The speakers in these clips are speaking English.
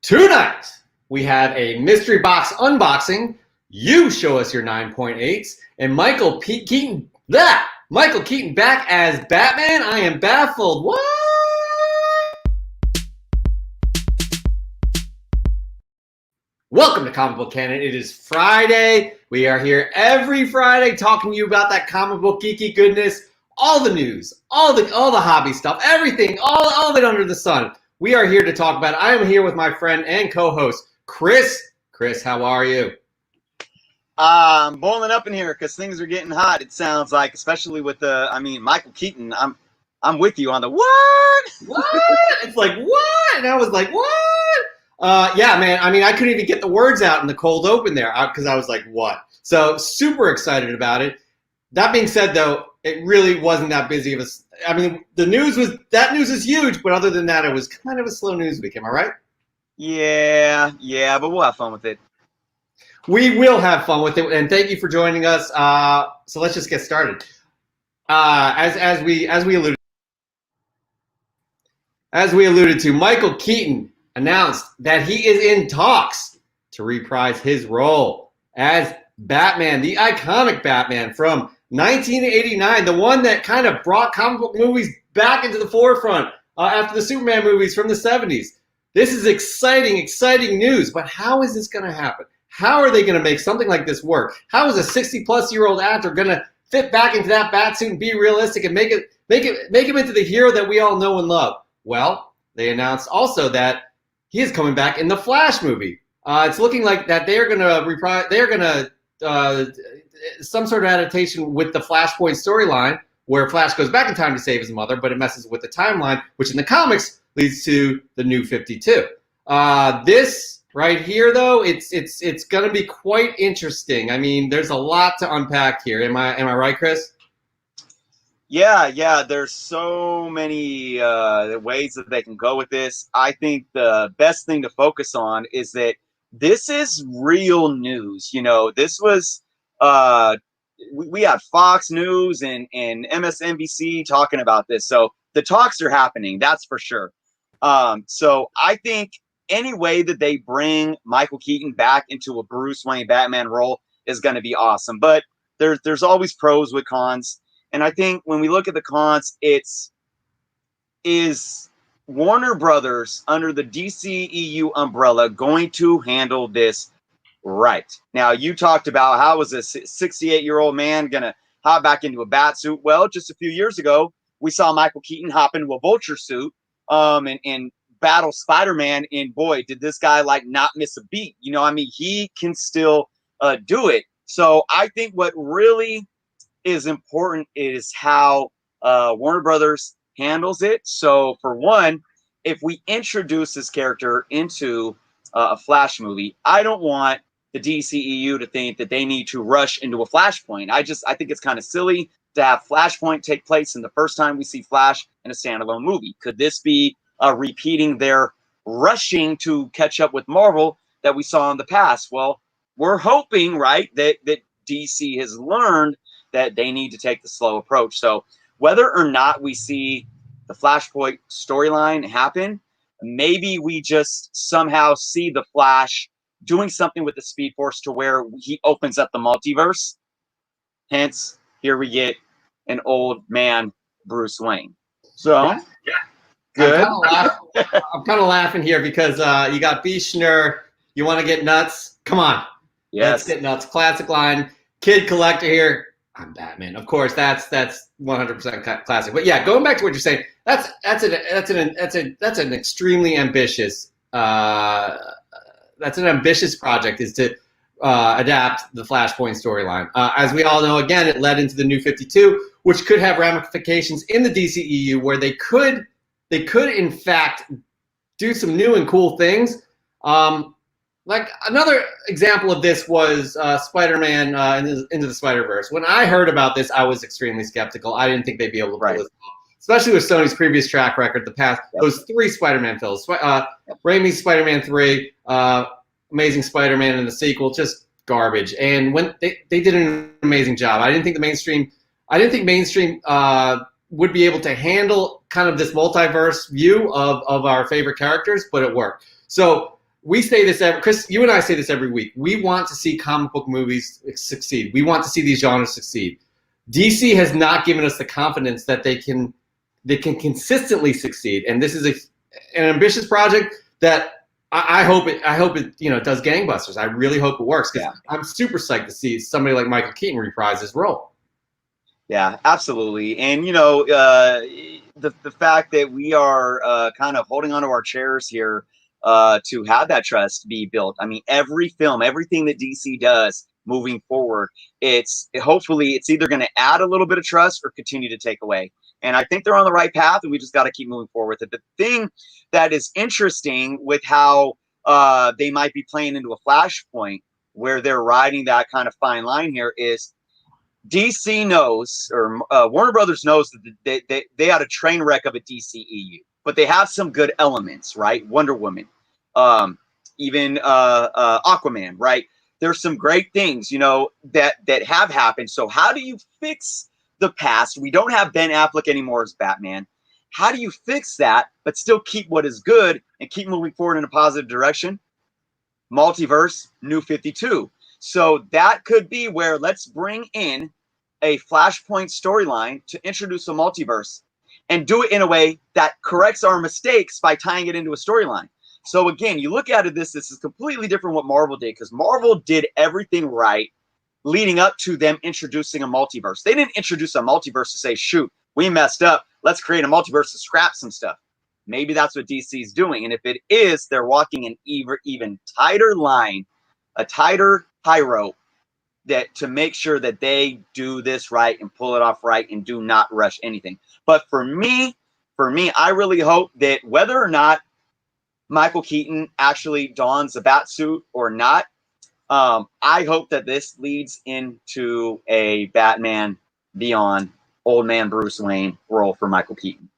Tonight, we have a mystery box unboxing. You show us your 9.8s. And Michael Keaton back as Batman. I am baffled. What? Welcome to Comic Book Canon. It is Friday. We are here every Friday talking to you about that comic book geeky goodness, all the news, all the hobby stuff, everything, all of it under the sun. We are here to talk about it. I am here with my friend and co-host, Chris. Chris, how are you? I'm boiling up in here because things are getting hot, it sounds like, especially with Michael Keaton. I'm with you on the what? What? It's like, what? And I was like, what? Yeah, man. I mean, I couldn't even get the words out in the cold open there because I was like, what? So super excited about it. That being said, though, it really wasn't that busy of a. I mean, news is huge, but other than that, it was kind of a slow news week. Am I right? Yeah, but we'll have fun with it. We will have fun with it, and thank you for joining us. So let's just get started. As we alluded to, Michael Keaton announced that he is in talks to reprise his role as Batman, the iconic Batman from 1989, the one that kind of brought comic book movies back into the forefront after the Superman movies from the 70s. This is exciting news, but how is this going to happen? How are they going to make something like this work? How is a 60-plus-year-old actor going to fit back into that batsuit and be realistic and make him into the hero that we all know and love? Well, they announced also that he is coming back in the Flash movie. It's looking like that they're going to reprise. They're going to some sort of adaptation with the Flashpoint storyline, where Flash goes back in time to save his mother, but it messes with the timeline, which in the comics leads to the New 52. This right here, though, it's going to be quite interesting. I mean, there's a lot to unpack here. Am I right, Chris? Yeah. There's so many ways that they can go with this. I think the best thing to focus on is that this is real news. You know, this was we had Fox News and MSNBC talking about this. So the talks are happening. That's for sure. So I think any way that they bring Michael Keaton back into a Bruce Wayne Batman role is going to be awesome. But there's always pros with cons. And I think when we look at the cons, is Warner Brothers under the DCEU umbrella going to handle this right? Now, you talked about how was a 68-year-old man going to hop back into a bat suit. Well, just a few years ago, we saw Michael Keaton hop into a vulture suit and battle Spider-Man. And boy, did this guy not miss a beat. You know, I mean, he can still do it. So I think what really is important is how Warner Brothers handles it. So for one, if we introduce this character into a Flash movie, I don't want the DCEU to think that they need to rush into a Flashpoint. I think it's kind of silly to have Flashpoint take place in the first time we see Flash in a standalone movie. Could this be repeating their rushing to catch up with Marvel that we saw in the past? Well, we're hoping, right, that DC has learned that they need to take the slow approach. So whether or not we see the Flashpoint storyline happen, maybe we just somehow see the Flash doing something with the Speed Force to where he opens up the multiverse. Hence, here we get an old man Bruce Wayne. So, yeah. Good. I'm kind of laughing here because you got B. Schnurr. You want to get nuts? Come on. Yes. Let's get nuts. Classic line. Kid collector here. I'm Batman. Of course, that's 100% classic. But yeah, going back to what you're saying, that's an extremely ambitious project, is to adapt the Flashpoint storyline. As we all know, again, it led into the New 52, which could have ramifications in the DCEU, where they could in fact do some new and cool things. Like another example of this was Spider-Man Into the Spider-Verse. When I heard about this, I was extremely skeptical. I didn't think they'd be able to pull this off, especially with Sony's previous track record, those three Spider-Man films. Raimi's Spider-Man 3, Amazing Spider-Man, and the sequel, just garbage. And when they did an amazing job. I didn't think mainstream would be able to handle kind of this multiverse view of our favorite characters, but it worked. So we say this Chris, you and I say this every week. We want to see comic book movies succeed. We want to see these genres succeed. DC has not given us the confidence that they can consistently succeed. And this is an ambitious project that I hope it does gangbusters. I really hope it works, because I'm super psyched to see somebody like Michael Keaton reprise his role. Yeah, absolutely. And the fact that we are kind of holding onto our chairs here to have that trust be built. I mean, every film, everything that DC does moving forward, hopefully it's either going to add a little bit of trust or continue to take away. And I think they're on the right path, and we just got to keep moving forward with it. The thing that is interesting with how they might be playing into a flashpoint where they're riding that kind of fine line here is DC knows, or Warner Brothers knows, that they had a train wreck of a DCEU, but they have some good elements, right? Wonder Woman, even Aquaman, right? There's some great things, that have happened. So how do you fix the past? We don't have Ben Affleck anymore as Batman. How do you fix that, but still keep what is good and keep moving forward in a positive direction? Multiverse, New 52. So that could be where let's bring in a Flashpoint storyline to introduce a multiverse and do it in a way that corrects our mistakes by tying it into a storyline. So again, you look at it, this is completely different what Marvel did, because Marvel did everything right leading up to them introducing a multiverse. They didn't introduce a multiverse to say, shoot, we messed up, let's create a multiverse to scrap some stuff. Maybe that's what DC is doing. And if it is, they're walking an even tighter line, a tighter high rope, that to make sure that they do this right and pull it off right and do not rush anything. But for me, I really hope that whether or not Michael Keaton actually dons a bat suit or not, I hope that this leads into a Batman Beyond Old Man Bruce Wayne role for Michael Keaton.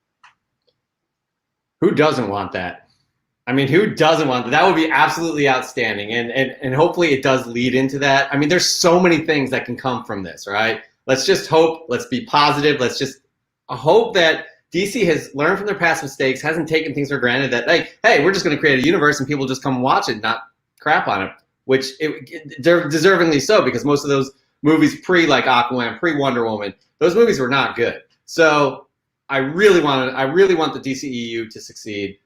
Who doesn't want that? I mean, who doesn't want that? That would be absolutely outstanding. And hopefully it does lead into that. I mean, there's so many things that can come from this, right? Let's just hope. Let's be positive. Let's just hope that DC has learned from their past mistakes, hasn't taken things for granted, that, like, hey, we're just going to create a universe and people just come watch it, not crap on it, which they're deservingly so, because most of those movies like Aquaman, pre-Wonder Woman, those movies were not good. So I really want the DCEU to succeed.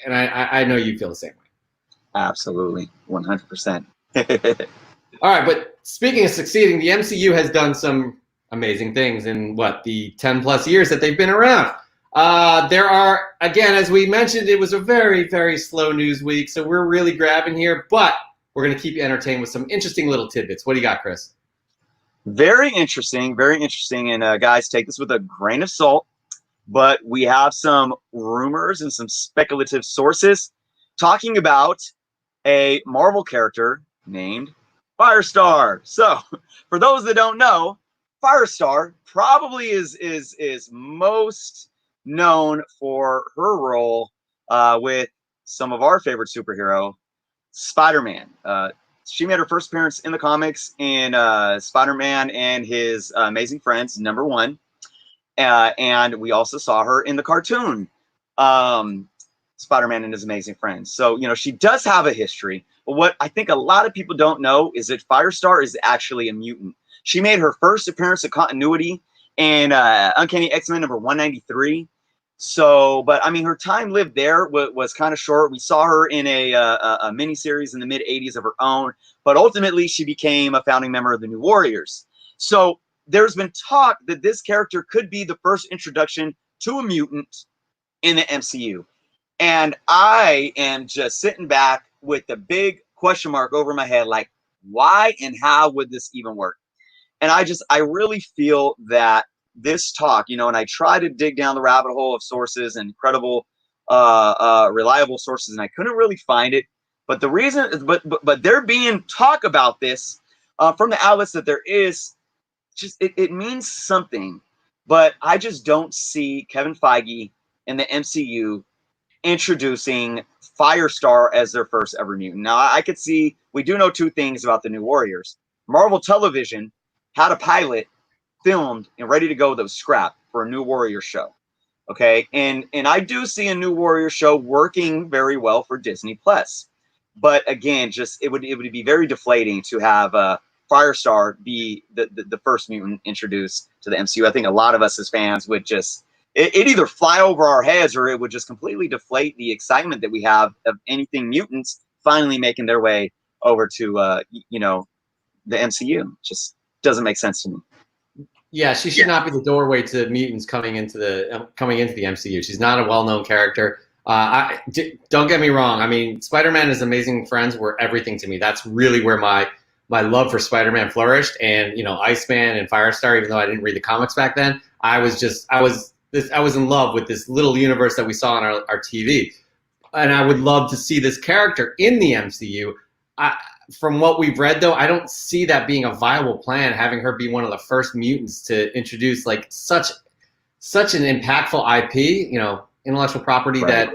And I know you feel the same way. Absolutely. 100%. All right. But speaking of succeeding, the MCU has done some amazing things in the 10 plus years that they've been around. There are, again, as we mentioned, it was a very, very slow news week. So we're really grabbing here, but we're going to keep you entertained with some interesting little tidbits. What do you got, Chris? Very interesting. Very interesting. And guys, take this with a grain of salt. But we have some rumors and some speculative sources talking about a Marvel character named Firestar. So, for those that don't know, Firestar probably is most known for her role with some of our favorite superhero, Spider-Man. She made her first appearance in the comics in Spider-Man and His Amazing Friends #1. And we also saw her in the cartoon, Spider-Man and His Amazing Friends. So, she does have a history. But what I think a lot of people don't know is that Firestar is actually a mutant. She made her first appearance of continuity in Uncanny X-Men #193. So, but I mean, her time lived there was kind of short. We saw her in a miniseries in the mid-'80s of her own. But ultimately, she became a founding member of the New Warriors. So, there's been talk that this character could be the first introduction to a mutant in the MCU. And I am just sitting back with the big question mark over my head, like, why and how would this even work? And I really feel that this talk, and I try to dig down the rabbit hole of sources and credible, reliable sources, and I couldn't really find it. But the reason, but there being talk about this from the outlets that there is, just it means something, but I just don't see Kevin Feige in the MCU introducing Firestar as their first ever mutant. Now, I could see, we do know two things about the New Warriors. Marvel Television had a pilot filmed and ready to go that was scrapped for a New Warrior show. Okay, and I do see a New Warrior show working very well for Disney Plus, but again, just it would be very deflating to have Firestar be the first mutant introduced to the MCU. I think a lot of us as fans would just it either fly over our heads or it would just completely deflate the excitement that we have of anything mutants finally making their way over to the MCU. Just doesn't make sense to me. Yeah, she should not be the doorway to mutants coming into the MCU. She's not a well-known character. Don't get me wrong. I mean, Spider-Man and His Amazing Friends were everything to me. That's really where my love for Spider-Man flourished. And Iceman and Firestar. Even though I didn't read the comics back then, I was in love with this little universe that we saw on our TV. And I would love to see this character in the MCU. From what we've read, though, I don't see that being a viable plan, having her be one of the first mutants to introduce like such an impactful IP, intellectual property that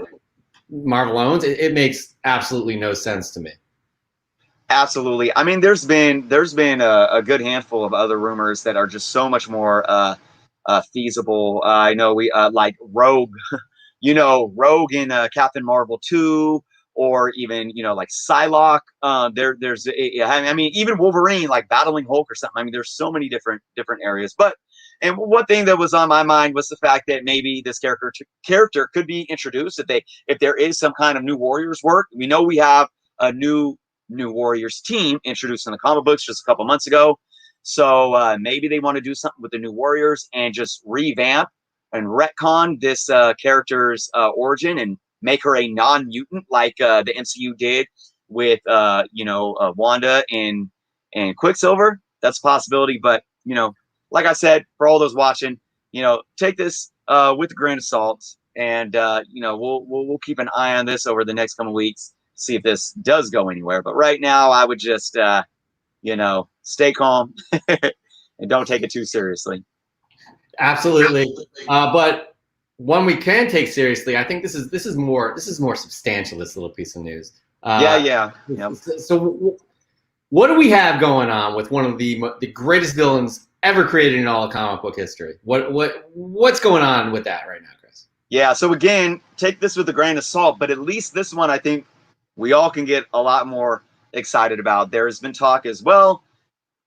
Marvel owns. It makes absolutely no sense to me. Absolutely. I mean, there's been a good handful of other rumors that are just so much more feasible. I know we like Rogue, Rogue in Captain Marvel 2. Or even like Psylocke. There's even Wolverine like battling Hulk or something. I mean, there's so many different areas. And one thing that was on my mind was the fact that maybe this character could be introduced if there is some kind of New Warriors work. We know we have a new Warriors team introduced in the comic books just a couple months ago. So maybe they want to do something with the New Warriors and just revamp and retcon this character's origin and make her a non-mutant like the MCU did with Wanda and Quicksilver. That's a possibility, but like I said, for all those watching, take this with a grain of salt, and we'll keep an eye on this over the next couple of weeks, see if this does go anywhere. But right now, I would just stay calm and don't take it too seriously. Absolutely, but one we can take seriously. I think this is more substantial. This little piece of news. Yeah. So, what do we have going on with one of the greatest villains ever created in all of comic book history? What's going on with that right now, Chris? Yeah. So again, take this with a grain of salt, but at least this one, I think we all can get a lot more excited about. There has been talk as well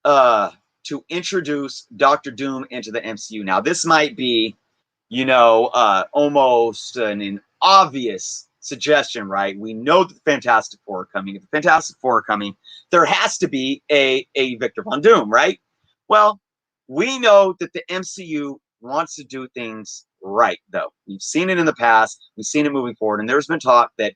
to introduce Doctor Doom into the MCU. Now, this might be almost an obvious suggestion, right? We know that the Fantastic Four are coming. If the Fantastic Four are coming, there has to be a Victor Von Doom, right? Well, we know that the MCU wants to do things right, though. We've seen it in the past. We've seen it moving forward. And there's been talk that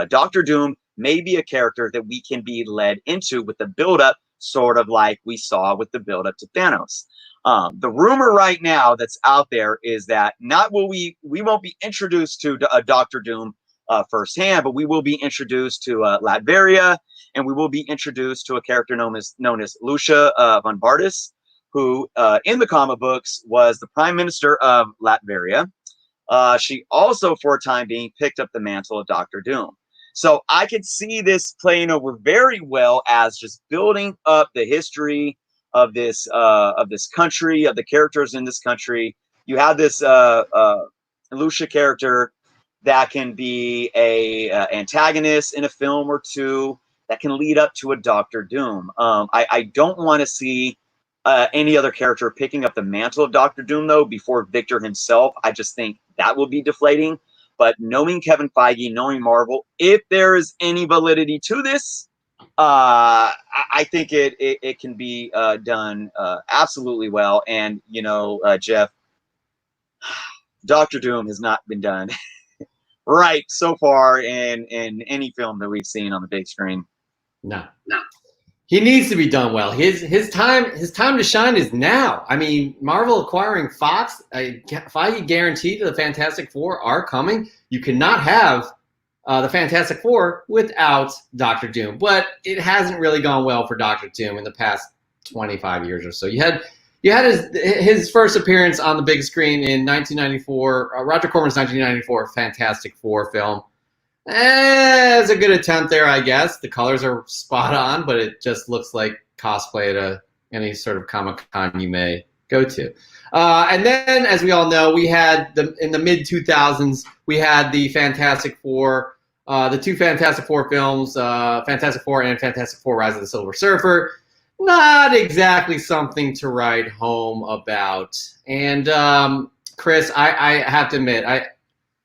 Doctor Doom may be a character that we can be led into with the buildup, sort of like we saw with the buildup to Thanos. The rumor right now that's out there is that we won't be introduced to Doctor Doom firsthand, but we will be introduced to Latveria, and we will be introduced to a character known as Lucia von Bartis, who in the comic books was the Prime Minister of Latveria. She also, for a time being, picked up the mantle of Doctor Doom. So I could see this playing over very well as just building up the history of this country, of the characters in this country. You have this Lucia character that can be a antagonist in a film or two that can lead up to a Doctor Doom. I don't want to see any other character picking up the mantle of Doctor Doom, though, before Victor himself. I just think that would be deflating. But knowing Kevin Feige, knowing Marvel, if there is any validity to this, I think it can be done absolutely well. And Jeff, Doctor Doom has not been done right so far in any film that we've seen on the big screen. No. He needs to be done well. His time to shine is now. I mean, Marvel acquiring Fox, Feige guaranteed the Fantastic Four are coming. You cannot have the Fantastic Four without Doctor Doom, but it hasn't really gone well for Doctor Doom in the past 25 years or so. You had his first appearance on the big screen in 1994, Roger Corman's 1994 Fantastic Four film. It's a good attempt there, I guess. The colors are spot on, but it just looks like cosplay at any sort of Comic-Con you may go to. And then, as we all know, we had in the mid 2000s, we had the Fantastic Four, the two Fantastic Four films, Fantastic Four and Fantastic Four: Rise of the Silver Surfer. Not exactly something to write home about. And Chris, I have to admit,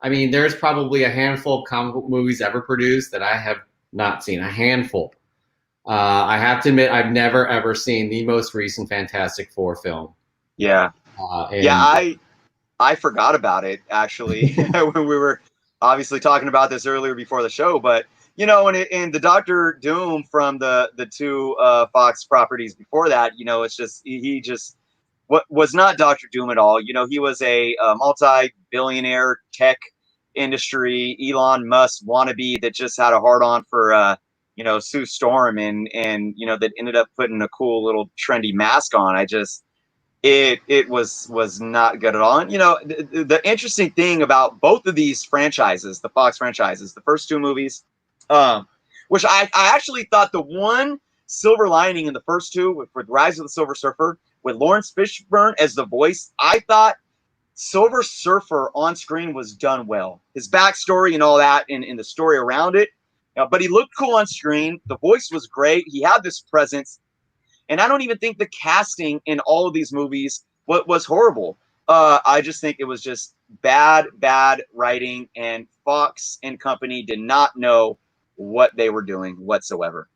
I mean, there's probably a handful of comic book movies ever produced that I have not seen. A handful. I have to admit, I've never ever seen the most recent Fantastic Four film. Yeah. I forgot about it actually when we were obviously talking about this earlier before the show, but you know, in the Doctor Doom from the two Fox properties before that, you know, it's just he just was not Doctor Doom at all. You know, he was a multi-billionaire tech industry Elon Musk wannabe that just had a hard on for you know, Sue Storm and you know, that ended up putting a cool little trendy mask on. It was not good at all. And, you know, the interesting thing about both of these franchises, the Fox franchises, the first two movies, which I actually thought the one silver lining in the first two with Rise of the Silver Surfer with Lawrence Fishburne as the voice, I thought Silver Surfer on screen was done well. His backstory and all that and the story around it. But he looked cool on screen. The voice was great. He had this presence. And I don't even think the casting in all of these movies was horrible. I just think it was just bad writing, and Fox and company did not know what they were doing whatsoever.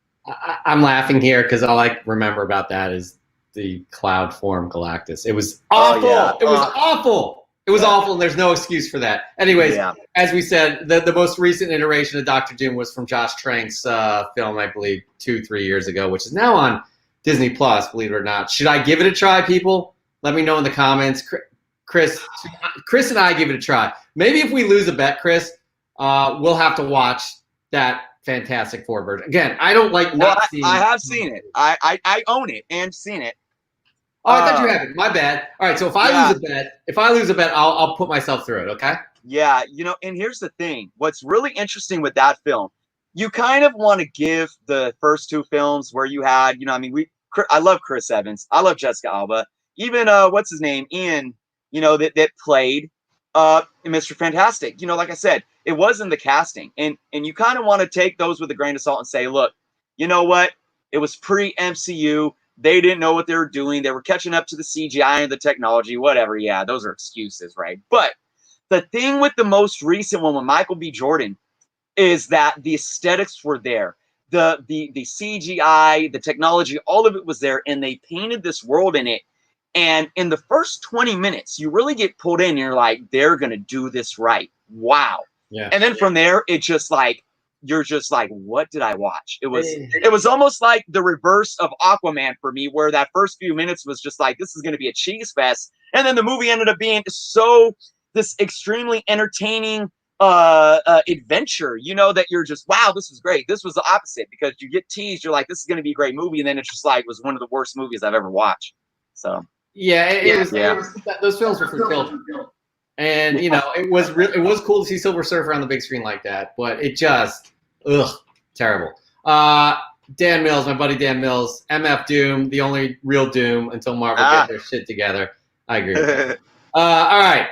I'm laughing here because all I remember about that is the cloud form Galactus. It was awful. It was awful. It was awful, and there's no excuse for that. Anyways, as we said, the most recent iteration of Doctor Doom was from Josh Trank's film, I believe, 2-3 years ago, which is now on Disney Plus, believe it or not. Should I give it a try, people? Let me know in the comments. Chris and I give it a try. Maybe if we lose a bet, Chris, we'll have to watch that Fantastic Four version. Again, I don't like not seeing it. I have seen it. I own it and seen it. Oh, I thought you had it. My bad. All right, so if I lose a bet, I'll put myself through it, okay? Yeah, you know, and here's the thing. What's really interesting with that film, you kind of want to give the first two films where you had, you know, I mean, I love Chris Evans. I love Jessica Alba. Even what's his name? Ian, you know, that played Mr. Fantastic. You know, like I said, it wasn't the casting. And you kind of want to take those with a grain of salt and say, look, you know what? It was pre-MCU. They didn't know what they were doing. They were catching up to the CGI and the technology, whatever. Yeah, those are excuses, right? But the thing with the most recent one with Michael B. Jordan is that the aesthetics were there. The CGI, the technology, all of it was there, and they painted this world in it. And in the first 20 minutes, you really get pulled in, and you're like, they're going to do this right. Wow. Yeah. And then from there, it's just like, you're just like, what did I watch? It was almost like the reverse of Aquaman for me, where that first few minutes was just like, this is going to be a cheese fest. And then the movie ended up being this extremely entertaining adventure, you know, that you're just, wow, this was great. This was the opposite, because you get teased. You're like, this is going to be a great movie. And then it's just like, it was one of the worst movies I've ever watched. So, those films were for children. And, you know, it was cool to see Silver Surfer on the big screen like that, but it just, terrible. Dan Mills, my buddy Dan Mills, MF Doom, the only real Doom until Marvel get their shit together. I agree with that. All right.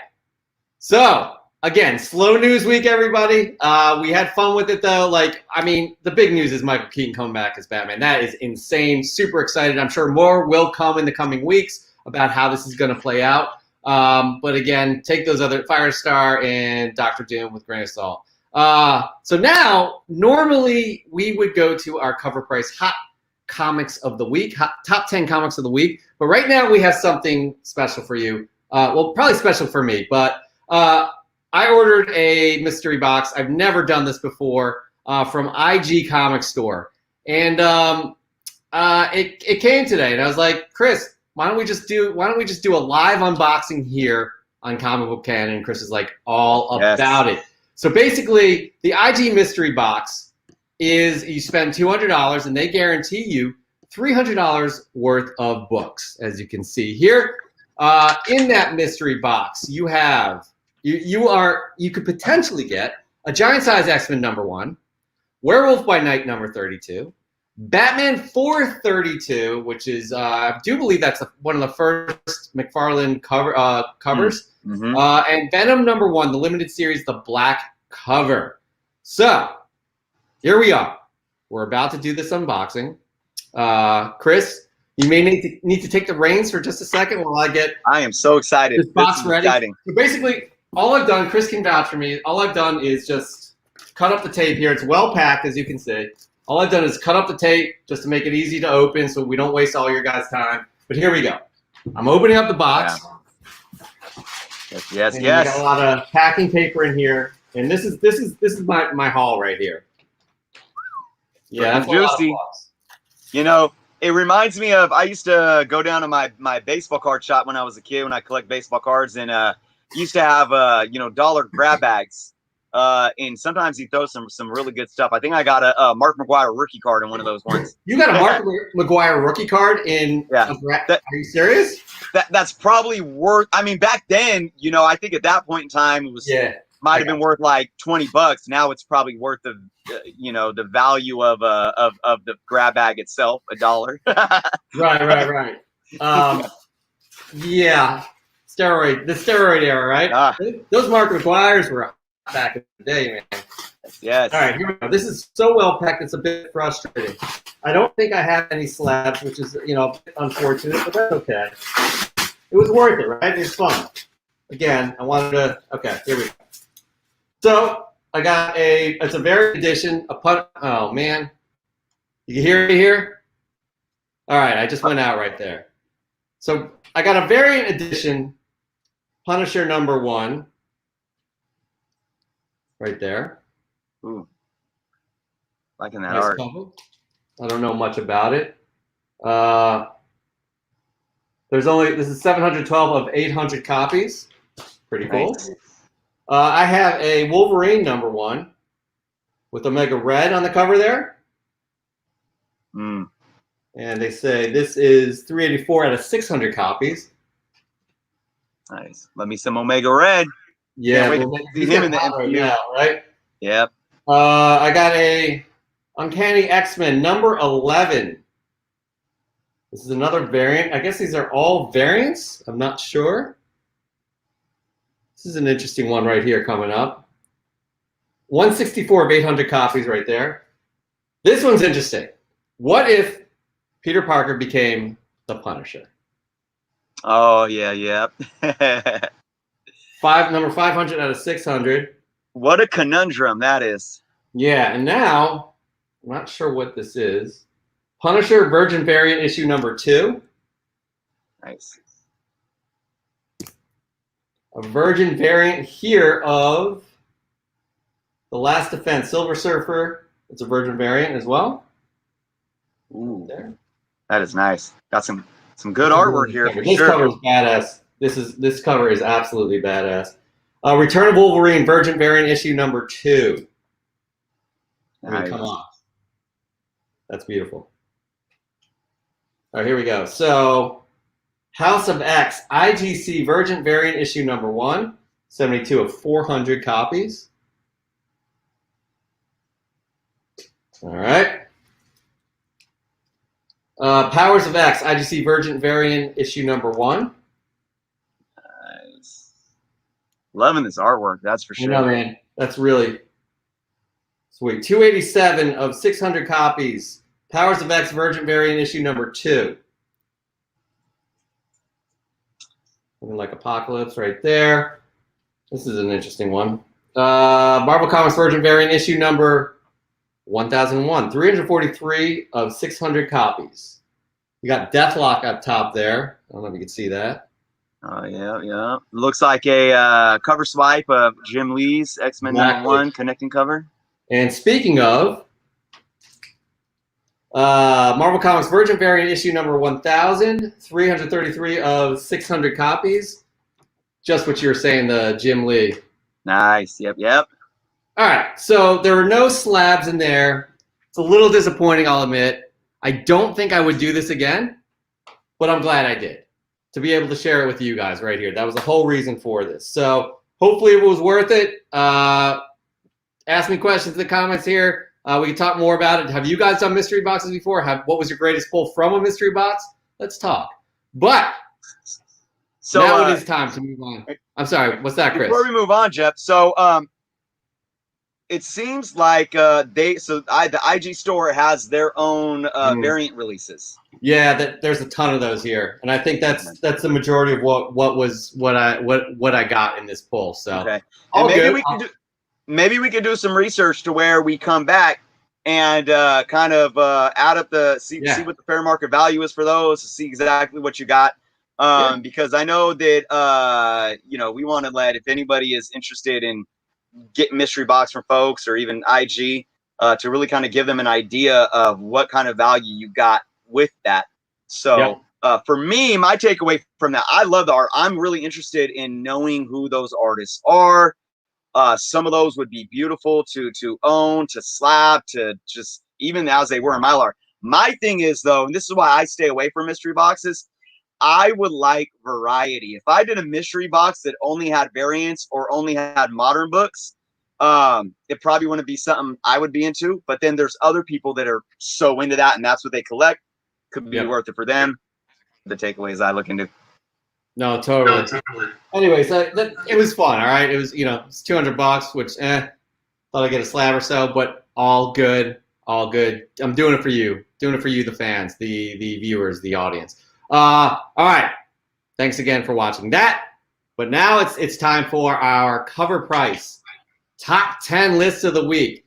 So, again, slow news week, everybody. We had fun with it, though. Like, I mean, the big news is Michael Keaton coming back as Batman. That is insane. Super excited. I'm sure more will come in the coming weeks about how this is going to play out. But again, take those other Firestar and Doctor Doom with a grain of salt. So now, normally we would go to our CovrPrice Hot Comics of the Week, top 10 comics of the week. But right now we have something special for you. Well, probably special for me, but I ordered a mystery box. I've never done this before from IG Comic Store. And it came today, and I was like, Chris, why don't we just do a live unboxing here on Comic Book Canon? And Chris is like all about it. So basically, the IG mystery box is you spend $200 and they guarantee you $300 worth of books, as you can see here. In that mystery box, you have you could potentially get a Giant Size X-Men #1, Werewolf by Night #32, Batman 432, which is I do believe that's one of the first McFarlane covers, and Venom #1, the limited series, the black cover. So here we are. We're about to do this unboxing. Chris, you may need to take the reins for just a second while I get. I am so excited. This box ready. Exciting. So basically, all I've done, Chris can vouch for me. All I've done is just cut up the tape here. It's well packed, as you can see. All I've done is cut up the tape just to make it easy to open, so we don't waste all your guys' time. But here we go. I'm opening up the box. Yeah. Yes. We got a lot of packing paper in here, and this is my haul right here. Yeah, that's juicy. You know, it reminds me of, I used to go down to my baseball card shop when I was a kid, when I collect baseball cards, and used to have dollar grab bags. And sometimes he throws some really good stuff. I think I got a Mark McGwire rookie card in one of those ones. You got a Mark McGwire rookie card in? Yeah. Are you serious? That's probably worth. I mean, back then, I think at that point in time, it was might have been worth like $20. Now it's probably worth the value of the grab bag itself, $1. Right. Yeah, the steroid era, right? Those Mark McGwires were back in the day, man. Yes. All right, here we go. This is so well packed, it's a bit frustrating. I don't think I have any slabs, which is, a bit unfortunate, but that's okay. It was worth it, right? It's fun. Again, I wanted to, okay, here we go. So, I got it's a variant edition, oh man. You can hear me here? All right, I just went out right there. So, I got a variant edition Punisher #1. Right there. Ooh. Liking that nice art. Cover. I don't know much about it. This is 712 of 800 copies. Pretty cool. Nice. I have a Wolverine #1 with Omega Red on the cover there. And they say this is 384 out of 600 copies. Nice. Let me some Omega Red. Yeah, see him in the right now, right? Yep. I got a Uncanny X-Men #11. This is another variant. I guess these are all variants. I'm not sure. This is an interesting one right here coming up. 164 of 800 copies right there. This one's interesting. What if Peter Parker became the Punisher? Oh, yeah. Number 500 out of 600. What a conundrum that is. Yeah, and now, I'm not sure what this is. Punisher Virgin Variant issue #2. Nice. A Virgin variant here of The Last Defense. Silver Surfer. It's a Virgin variant as well. Ooh, there. That is nice. Got some good artwork here. This cover is badass. This cover is absolutely badass. Return of Wolverine Virgin variant issue #2. Nice. Come on. That's beautiful. All right, here we go. So, House of X IGC Virgin variant issue #1, 72 of 400 copies. All right. Powers of X IGC Virgin variant issue #1. Nice. Loving this artwork, that's for sure. You know, man, that's really sweet. 287 of 600 copies. Powers of X Virgin variant issue #2. Looking like Apocalypse right there. This is an interesting one. Marvel Comics Virgin variant issue #1001. 343 of 600 copies. You got Deathlock up top there. I don't know if you can see that. Oh, yeah. Looks like a cover swipe of Jim Lee's X-Men #1 connecting cover. And speaking of, Marvel Comics Virgin variant issue #1000, 333 of 600 copies. Just what you were saying, the Jim Lee. Nice. Yep. All right, so there were no slabs in there. It's a little disappointing, I'll admit. I don't think I would do this again, but I'm glad I did, to be able to share it with you guys right here. That was the whole reason for this. So hopefully it was worth it. Ask me questions in the comments here. We can talk more about it. Have you guys done mystery boxes before? What was your greatest pull from a mystery box? Let's talk. But so now it is time to move on. I'm sorry. What's that, Chris? Before we move on, Jeff. So it seems like the IG store has their own variant releases. Yeah, there's a ton of those here, and I think that's the majority of what I got in this pull. So okay, and maybe we could do some research to where we come back and kind of add up see what the fair market value is for those, to see exactly what you got. Because I know that we want to let, if anybody is interested in getting mystery box from folks or even IG, to really kind of give them an idea of what kind of value you got with that. So for me, my takeaway from that, I love the art. I'm really interested in knowing who those artists are. Some of those would be beautiful to own, to slap, to just even as they were in Mylar. My thing is, though, and this is why I stay away from mystery boxes, I would like variety. If I did a mystery box that only had variants or only had modern books, it probably wouldn't be something I would be into. But then there's other people that are so into that, and that's what they collect. Could be worth it for them. The takeaways I look into. No, totally. Anyways, it was fun. All right, it was it's $200, which thought I'd get a slab or so, but all good, all good. I'm doing it for you, the fans, the viewers, the audience. All right, thanks again for watching that. But now it's time for our CovrPrice top 10 lists of the week.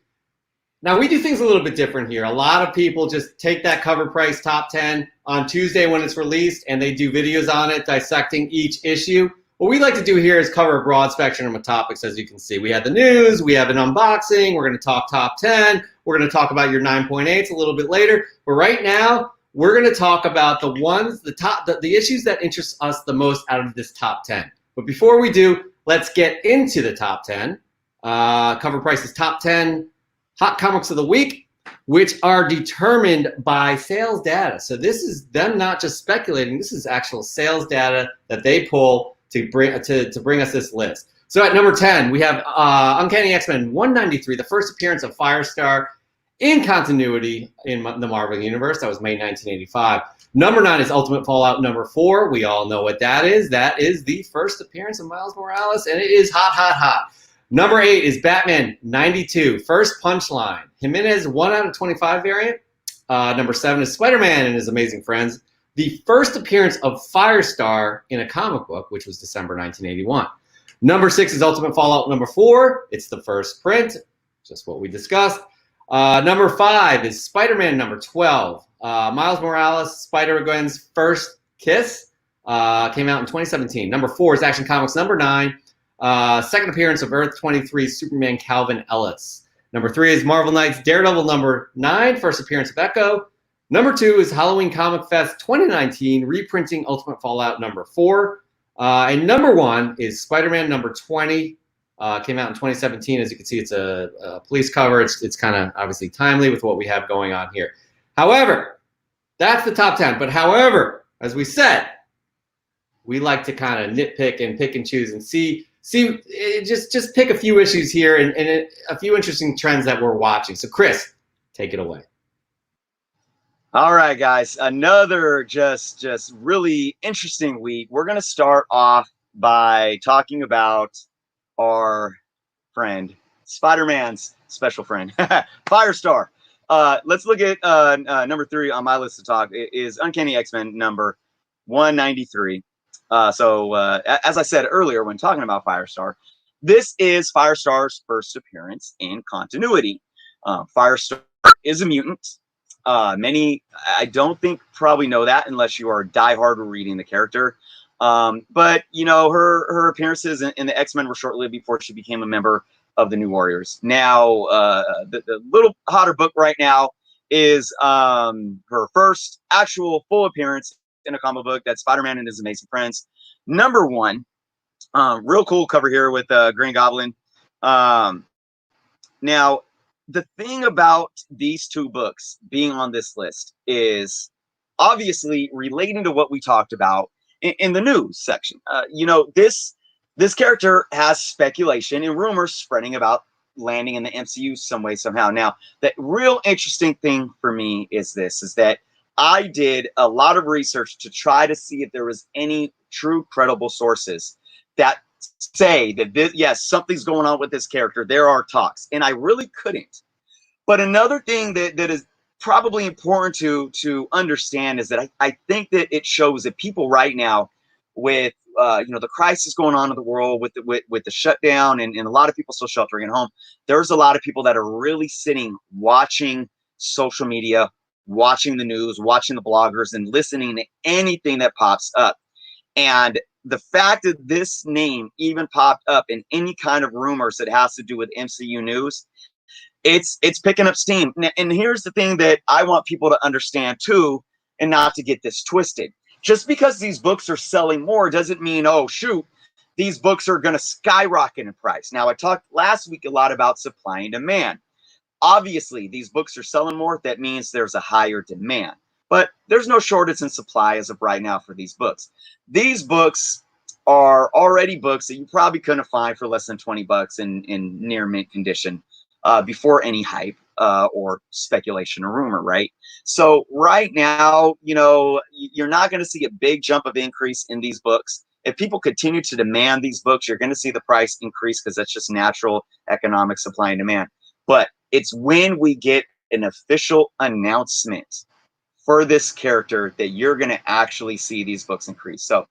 Now, we do things a little bit different here. A lot of people just take that CovrPrice top 10 on Tuesday when it's released, and they do videos on it dissecting each issue. What we like to do here is cover a broad spectrum of topics, as you can see. We have the news, we have an unboxing, we're going to talk top 10, we're going to talk about your 9.8s a little bit later. But right now, we're going to talk about the issues that interest us the most out of this top 10. But before we do, let's get into the top 10. CovrPrice's top 10 hot comics of the week, which are determined by sales data. So this is them not just speculating, this is actual sales data that they pull to bring us this list. So at number 10, we have Uncanny X-Men 193, the first appearance of Firestar in continuity in the Marvel Universe. That was May 1985. Number 9 is Ultimate Fallout number 4. We all know what that is. That is the first appearance of Miles Morales, and it is hot, hot, hot. Number 8 is Batman 92, first Punchline. Jimenez 1 out of 25 variant. Number 7 is Spider-Man and His Amazing Friends, the first appearance of Firestar in a comic book, which was December 1981. Number 6 is Ultimate Fallout number 4. It's the first print, just what we discussed. Number 5 is Spider-Man number 12. Miles Morales, Spider-Gwen's first kiss, came out in 2017. Number 4 is Action Comics number 9. Second appearance of Earth 23 Superman Calvin Ellis. Number 3 is Marvel Knights Daredevil number 9, first appearance of Echo. Number 2 is Halloween Comic Fest 2019, reprinting Ultimate Fallout number 4. And number 1 is Spider-Man number 20, came out in 2017. As you can see, it's a police cover. It's kind of obviously timely with what we have going on here. However, that's the top 10. But however, as we said, we like to kind of nitpick and pick and choose and see just pick a few issues here and a few interesting trends that we're watching. So Chris, take it away. All right, guys, another just really interesting week. We're going to start off by talking about our friend, Spider-Man's special friend, Firestar. Let's look at number 3 on my list to talk. It is Uncanny X-Men number 193. So as I said earlier when talking about Firestar, this is Firestar's first appearance in continuity. Firestar is a mutant. Many, I don't think, probably know that unless you are diehard reading the character. But, her appearances in the X-Men were short-lived before she became a member of the New Warriors. Now, the little hotter book right now is her first actual full appearance in a comic book. That's Spider-Man and His Amazing Friends. Number 1, real cool cover here with Green Goblin. Now, the thing about these 2 books being on this list is obviously relating to what we talked about in the news section. This character has speculation and rumors spreading about landing in the MCU some way, somehow. Now, the real interesting thing for me is this, is that I did a lot of research to try to see if there was any true credible sources that say that this, yes, something's going on with this character. There are talks, and I really couldn't. But another thing that is probably important to understand is that I think that it shows that people right now, with the crisis going on in the world, with the shutdown, and a lot of people still sheltering at home, there's a lot of people that are really sitting watching social media, watching the news, watching the bloggers, and listening to anything that pops up. And the fact that this name even popped up in any kind of rumors that has to do with MCU news, it's picking up steam. And here's the thing that I want people to understand too, and not to get this twisted. Just because these books are selling more doesn't mean, oh, shoot, these books are going to skyrocket in price. Now, I talked last week a lot about supply and demand. Obviously, these books are selling more. That means there's a higher demand. But there's no shortage in supply as of right now for these books. These books are already books that you probably couldn't find for less than $20 in near mint condition before any hype or speculation or rumor, right? So right now, you're not going to see a big jump of increase in these books. If people continue to demand these books, you're going to see the price increase because that's just natural economic supply and demand. But it's when we get an official announcement for this character that you're going to actually see these books increase. So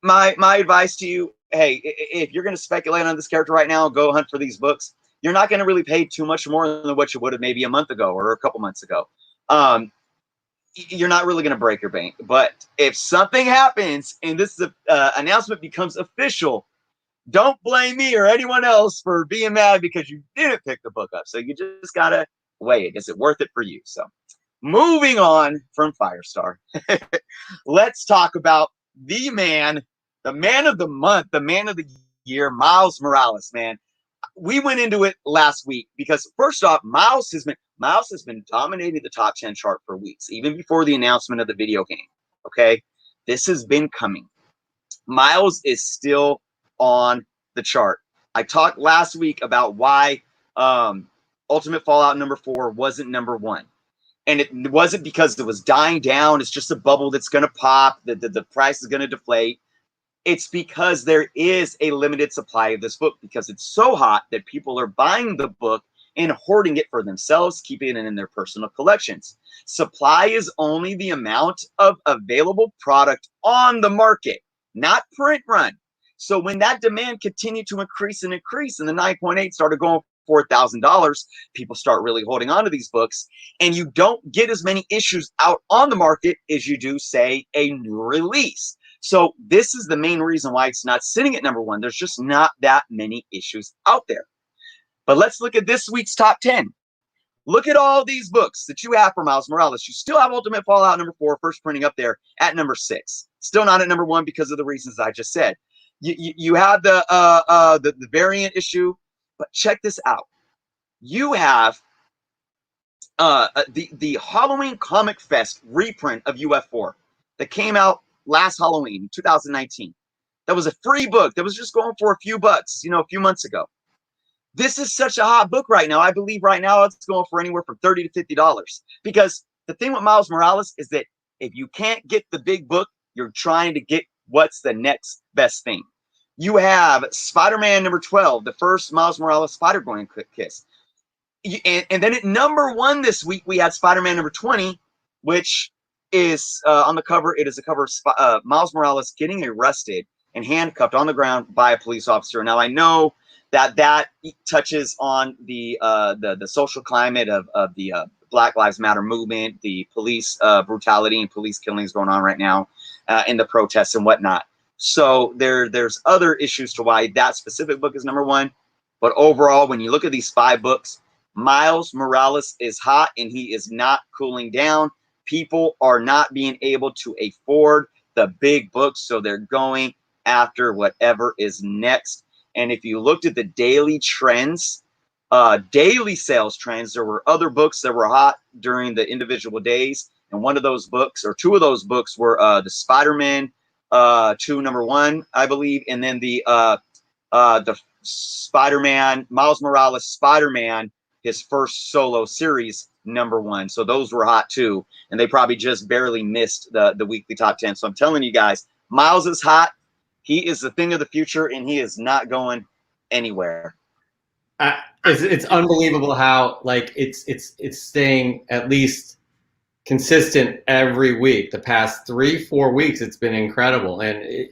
my advice to you, hey, if you're going to speculate on this character right now, go hunt for these books. You're not going to really pay too much more than what you would have maybe a month ago or a couple months ago. You're not really going to break your bank. But if something happens and this announcement becomes official, don't blame me or anyone else for being mad because you didn't pick the book up. So you just got to weigh it. Is it worth it for you? So moving on from Firestar, let's talk about the man of the month, the man of the year, Miles Morales, man. We went into it last week because first off, Miles has been dominating the top 10 chart for weeks, even before the announcement of the video game. Okay, this has been coming. Miles is still on the chart. I talked last week about why Ultimate Fallout #4 wasn't #1. And it wasn't because it was dying down. It's just a bubble that's going to pop. The price is going to deflate. It's because there is a limited supply of this book because it's so hot that people are buying the book and hoarding it for themselves, keeping it in their personal collections. Supply is only the amount of available product on the market, not print run. So when that demand continued to increase and increase, and the 9.8 started going $4,000, people start really holding on to these books, and you don't get as many issues out on the market as you do, say, a new release. So this is the main reason why it's not sitting at #1. There's just not that many issues out there. But let's look at this week's top 10. Look at all these books that you have for Miles Morales. You still have Ultimate Fallout #4, first printing up there at #6. Still not at #1 because of the reasons I just said. You have the variant issue, but check this out. You have the Halloween Comic Fest reprint of UF4 that came out last Halloween, 2019. That was a free book that was just going for a few bucks, a few months ago. This is such a hot book right now. I believe right now it's going for anywhere from $30 to $50. Because the thing with Miles Morales is that if you can't get the big book, you're trying to get what's the next best thing. You have Spider-Man #12, the first Miles Morales Spider-Gwen kiss. And then at #1 this week, we had Spider-Man #20, which is on the cover. It is a cover of Miles Morales getting arrested and handcuffed on the ground by a police officer. Now, I know that touches on the social climate of the Black Lives Matter movement, the police brutality and police killings going on right now, and the protests and whatnot. So there's other issues to why that specific book is #1. But overall, when you look at these 5 books, Miles Morales is hot and he is not cooling down. People are not being able to afford the big books, so they're going after whatever is next. And if you looked at the daily trends, daily sales trends, there were other books that were hot during the individual days. And one of those books, or 2 of those books, were the Spider-Man 2 #1, I believe, and then the Spider-Man, Miles Morales, Spider-Man, his first solo series, #1. So those were hot too. And they probably just barely missed the weekly top 10. So I'm telling you guys, Miles is hot. He is the thing of the future, and he is not going anywhere. It's unbelievable how like it's staying at least consistent every week. The past 3-4 weeks, it's been incredible. And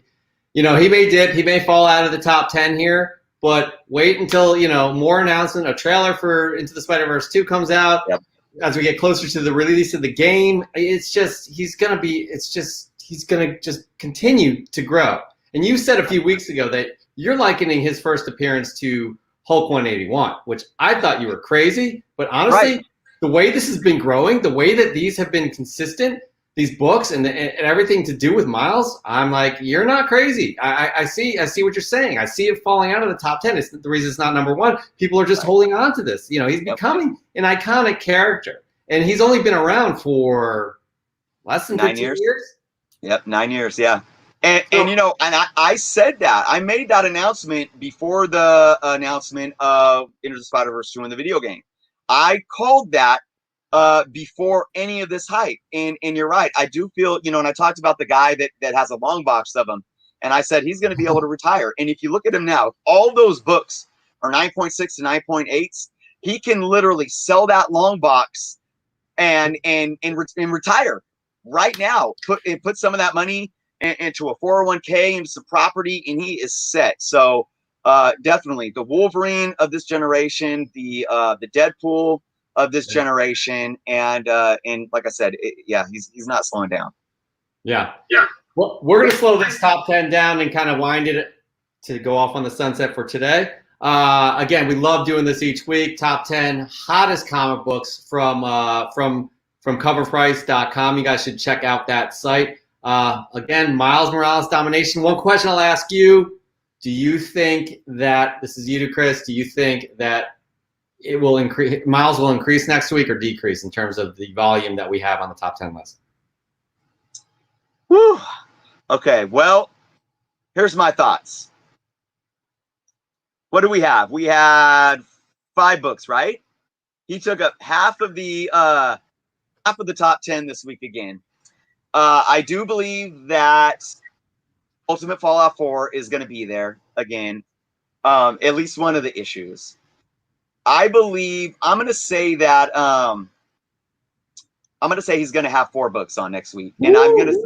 he may dip, he may fall out of the top 10 here, but wait until more announcement. A trailer for Into the Spider-Verse 2 comes out. Yep. As we get closer to the release of the game, he's gonna just continue to grow. And you said a few weeks ago that you're likening his first appearance to Hulk 181, which I thought you were crazy. But honestly, right. The way this has been growing, the way that these have been consistent, these books and everything to do with Miles, I'm like, you're not crazy. I see what you're saying. I see it falling out of the top 10. It's the reason it's not #1. People are just holding on to this. He's becoming an iconic character, and he's only been around for less than 15 years. Yep, 9 years. Yeah. And I said that. I made that announcement before the announcement of Into the Spider-Verse 2 in the video game. I called that before any of this hype. And you're right. I do feel, and I talked about the guy that has a long box of them. And I said he's going to be able to retire. And if you look at him now, all those books are 9.6 to 9.8s. He can literally sell that long box and retire right now. Put some of that money into a 401k, into some property, and he is set. So definitely the Wolverine of this generation, the Deadpool of this generation, and like I said, he's not slowing down. Yeah. Well, we're gonna slow this top 10 down and kind of wind it to go off on the sunset for today. Again, we love doing this each week. Top 10 hottest comic books from CovrPrice.com. You guys should check out that site. Again, Miles Morales Domination. One question I'll ask you: do you think that this is you to Chris? Do you think that it will increase? Miles will increase next week or decrease in terms of the volume that we have on the top 10 list? Whew. Okay. Well, here's my thoughts. What do we have? We had 5 books, right? He took up half of the top 10 this week again. I do believe that Ultimate Fallout 4 is going to be there again. At least one of the issues. I'm going to say that he's going to have 4 books on next week, and I'm going to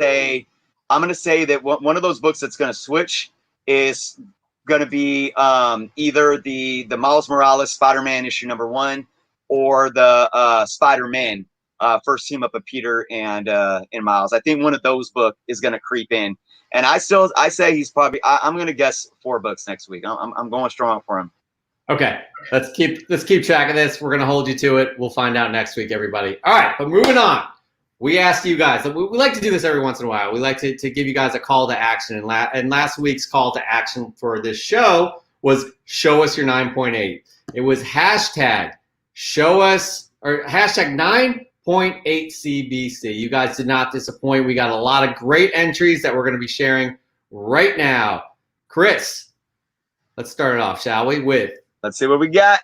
say that one of those books that's going to switch is going to be either the Miles Morales Spider-Man issue #1 or the Spider-Man first team up of Peter and Miles. I think one of those books is going to creep in, and I say he's probably. I'm going to guess 4 books next week. I'm going strong for him. Okay, let's keep track of this. We're going to hold you to it. We'll find out next week, everybody. All right, but moving on. We asked you guys. We like to do this every once in a while. We like to give you guys a call to action. And last week's call to action for this show was show us your 9.8. It was hashtag show us or hashtag 9.8 CBC. You guys did not disappoint. We got a lot of great entries that we're going to be sharing right now. Chris, let's start it off, shall we? Let's see what we got.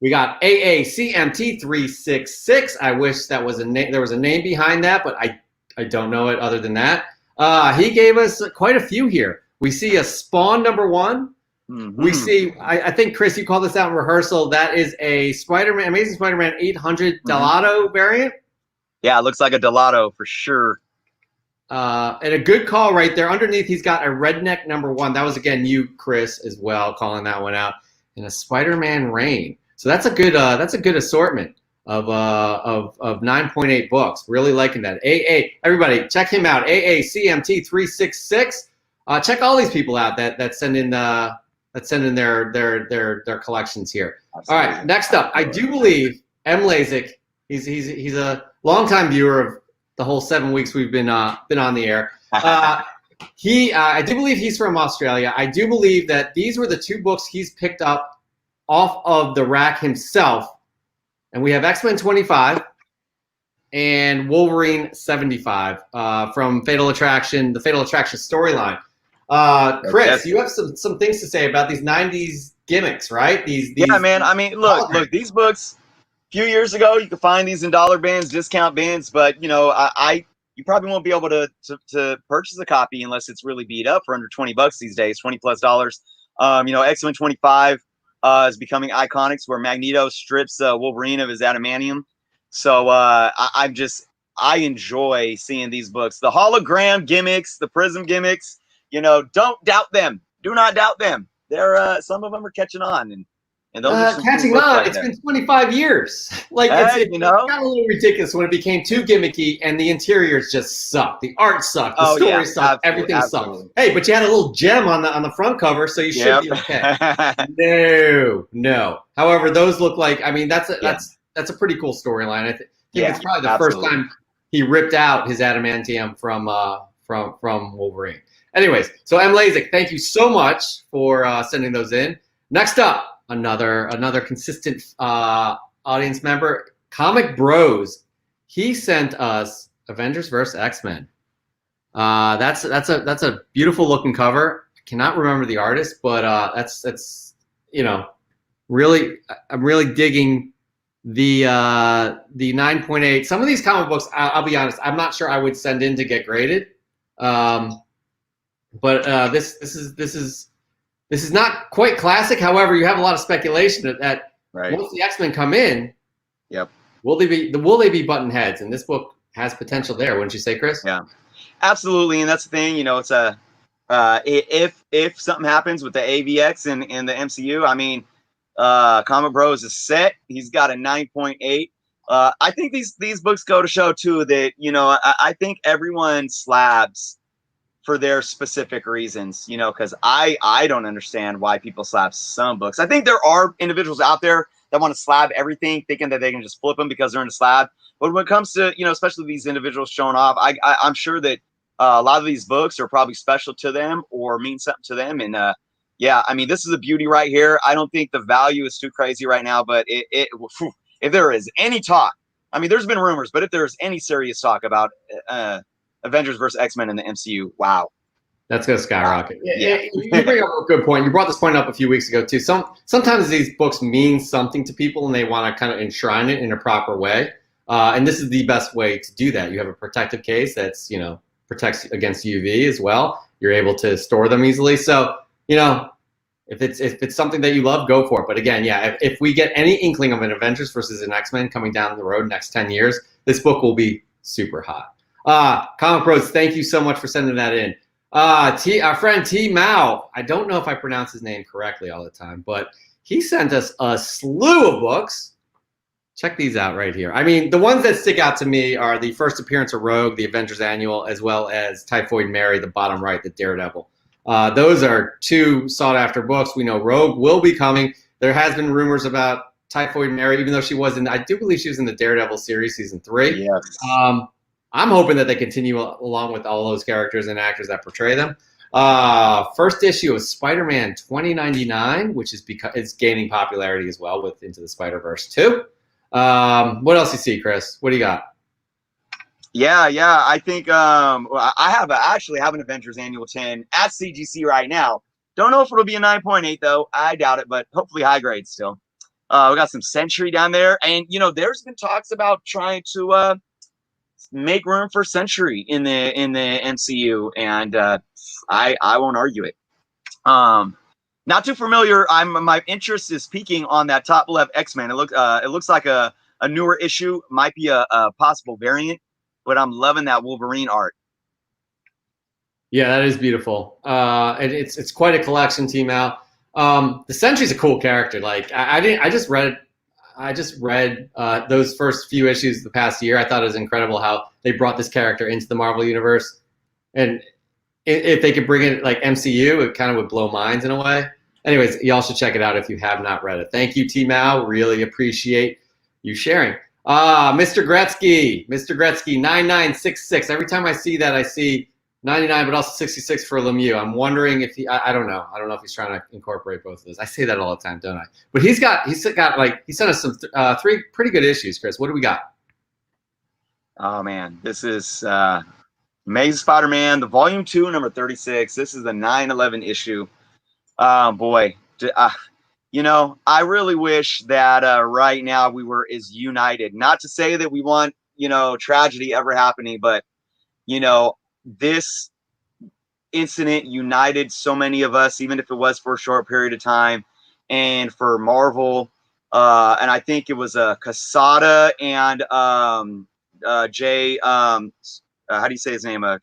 We got AACMT366. I wish that was there was a name behind that, but I don't know it other than that. He gave us quite a few here. We see a Spawn #1. Mm-hmm. We see, I think, Chris, you called this out in rehearsal. That is a Amazing Spider-Man 800 Delato variant. Yeah, it looks like a Delato for sure. And a good call right there. Underneath, he's got a Redneck #1. That was, again, you, Chris, as well, calling that one out. And a Spider-Man Reign. So that's a good assortment of 9.8 books. Really liking that. Everybody, check him out. AACMT366. Check all these people out that send in their collections here. Absolutely. All right, next up, I do believe M. Lazik. He's a longtime viewer of the whole 7 weeks we've been on the air. I do believe he's from Australia. I do believe that these were the 2 books he's picked up off of the rack himself. And we have X-Men 25 and Wolverine 75 from Fatal Attraction, the Fatal Attraction storyline. Chris, you have some things to say about these 90s gimmicks, right? Yeah, man. I mean, look, these books. A few years ago, you could find these in dollar bins, discount bins, but you know, you probably won't be able to purchase a copy unless it's really beat up for under $20 these days, $20+. You know, X-Men 25 is becoming iconics where Magneto strips Wolverine of his adamantium. So I enjoy seeing these books, the hologram gimmicks, the prism gimmicks. You know, don't doubt them. Do not doubt them. They're some of them are catching on, and those are some catching cool books on. right It's there. been 25 years. Like Hey, it got a little ridiculous when it became too gimmicky and the interiors just sucked. The art sucked. The story sucked. Everything sucked. Hey, but you had a little gem on the front cover, so you should be okay. No. However, those look like. I mean, that's a pretty cool storyline. I think it's probably the first time he ripped out his adamantium from Wolverine. Anyways, so M. Lazik, thank you so much for sending those in. Next up, another consistent audience member, Comic Bros. He sent us Avengers vs. X-Men. That's a beautiful looking cover. I cannot remember the artist, but that's really, I'm really digging the 9.8. Some of these comic books, I'll be honest, I'm not sure I would send in to get graded. But this is not quite classic. However, you have a lot of speculation that once the X-Men come in, will they be button heads? And this book has potential there, wouldn't you say, Chris? Yeah, absolutely. And that's the thing. You know, it's if something happens with the AVX in the MCU, I mean, Comic Bros is set. He's got a 9.8. I think these books go to show too that I think everyone slabs for their specific reasons, because I don't understand why people slab some books. I think there are individuals out there that want to slab everything, thinking that they can just flip them because they're in a slab. But when it comes to, especially these individuals showing off, I'm sure that a lot of these books are probably special to them or mean something to them. And I mean, this is a beauty right here. I don't think the value is too crazy right now, but if there is any talk, I mean, there's been rumors, but if there's any serious talk about Avengers vs. X-Men in the MCU, wow. That's going to skyrocket. Yeah. You bring up a good point. You brought this point up a few weeks ago, too. Sometimes these books mean something to people, and they want to kind of enshrine it in a proper way. And this is the best way to do that. You have a protective case that's, protects against UV as well. You're able to store them easily. So, if it's something that you love, go for it. But again, if we get any inkling of an Avengers versus an X-Men coming down the road next 10 years, this book will be super hot. Comic Bros, thank you so much for sending that in. Our friend T Mao, I don't know if I pronounce his name correctly all the time, but he sent us a slew of books. Check these out right here. I mean, the ones that stick out to me are the first appearance of Rogue, the Avengers Annual, as well as Typhoid Mary, the bottom right, the Daredevil. Those are two sought-after books. We know Rogue will be coming. There has been rumors about Typhoid Mary, even though I do believe she was in the Daredevil series, season 3. Yes. I'm hoping that they continue along with all those characters and actors that portray them. First issue of Spider-Man 2099, which is gaining popularity as well with Into the Spider-Verse 2. What else you see, Chris? What do you got? Yeah. I think I actually have an Avengers Annual 10 at CGC right now. Don't know if it'll be a 9.8 though. I doubt it, but hopefully high grade still. We got some Sentry down there, and there's been talks about trying to make room for Sentry in the MCU, and I won't argue it. Not too familiar. My interest is peaking on that top left X-Men. It looks like a newer issue, might be a possible variant, but I'm loving that Wolverine art. Yeah, that is beautiful. It's quite a collection, Team Al. The Sentry's a cool character. Like I just read those first few issues the past year. I thought it was incredible how they brought this character into the Marvel universe, and if they could bring it like MCU, it kind of would blow minds in a way. Anyways, y'all should check it out if you have not read it. Thank you, T Mao. Really appreciate you sharing. Mr. Gretzky 9966. Every time I see that, I see 99, but also 66 for Lemieux. I'm wondering if I don't know. I don't know if he's trying to incorporate both of those. I say that all the time, don't I? But he sent us some 3 pretty good issues, Chris. What do we got? Oh man, this is Amazing Spider-Man, the Volume 2, number 36. This is the 9/11 issue. Boy, I really wish that right now we were as united. Not to say that we want, tragedy ever happening, but, this incident united so many of us, even if it was for a short period of time. And for Marvel, and I think it was Casada and Jay, how do you say his name? I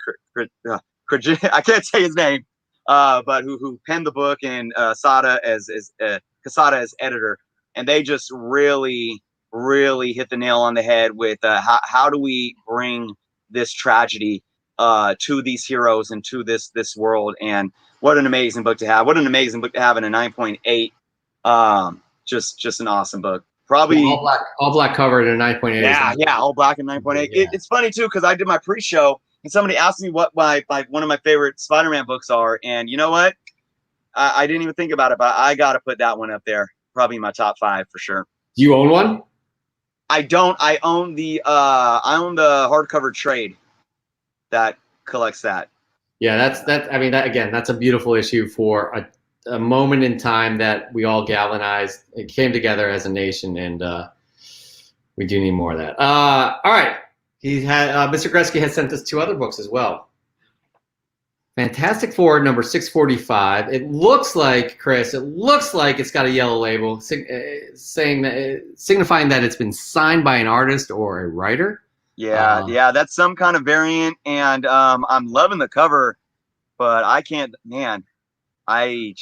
can't say his name, but who penned the book, and Casada as editor. And they just really, really hit the nail on the head with how do we bring this tragedy to these heroes and to this world. And what an amazing book to have. What an amazing book to have in a 9.8. Just an awesome book. Probably all black cover in a 9.8. Yeah, all black and 9.8. Yeah. It's funny too, because I did my pre-show and somebody asked me what one of my favorite Spider-Man books are, and you know what? I didn't even think about it, but I got to put that one up there. Probably my top 5 for sure. Do you own one? I don't. I own the hardcover trade that collects that. Yeah, that's a beautiful issue for a moment in time that we all galvanized. It came together as a nation, and we do need more of that. All right. Mr. Gretzky has sent us 2 other books as well. Fantastic Four, number 645. It looks like, Chris, it's got a yellow label signifying that it's been signed by an artist or a writer. Yeah, that's some kind of variant, and I'm loving the cover, but I can't, man. I'm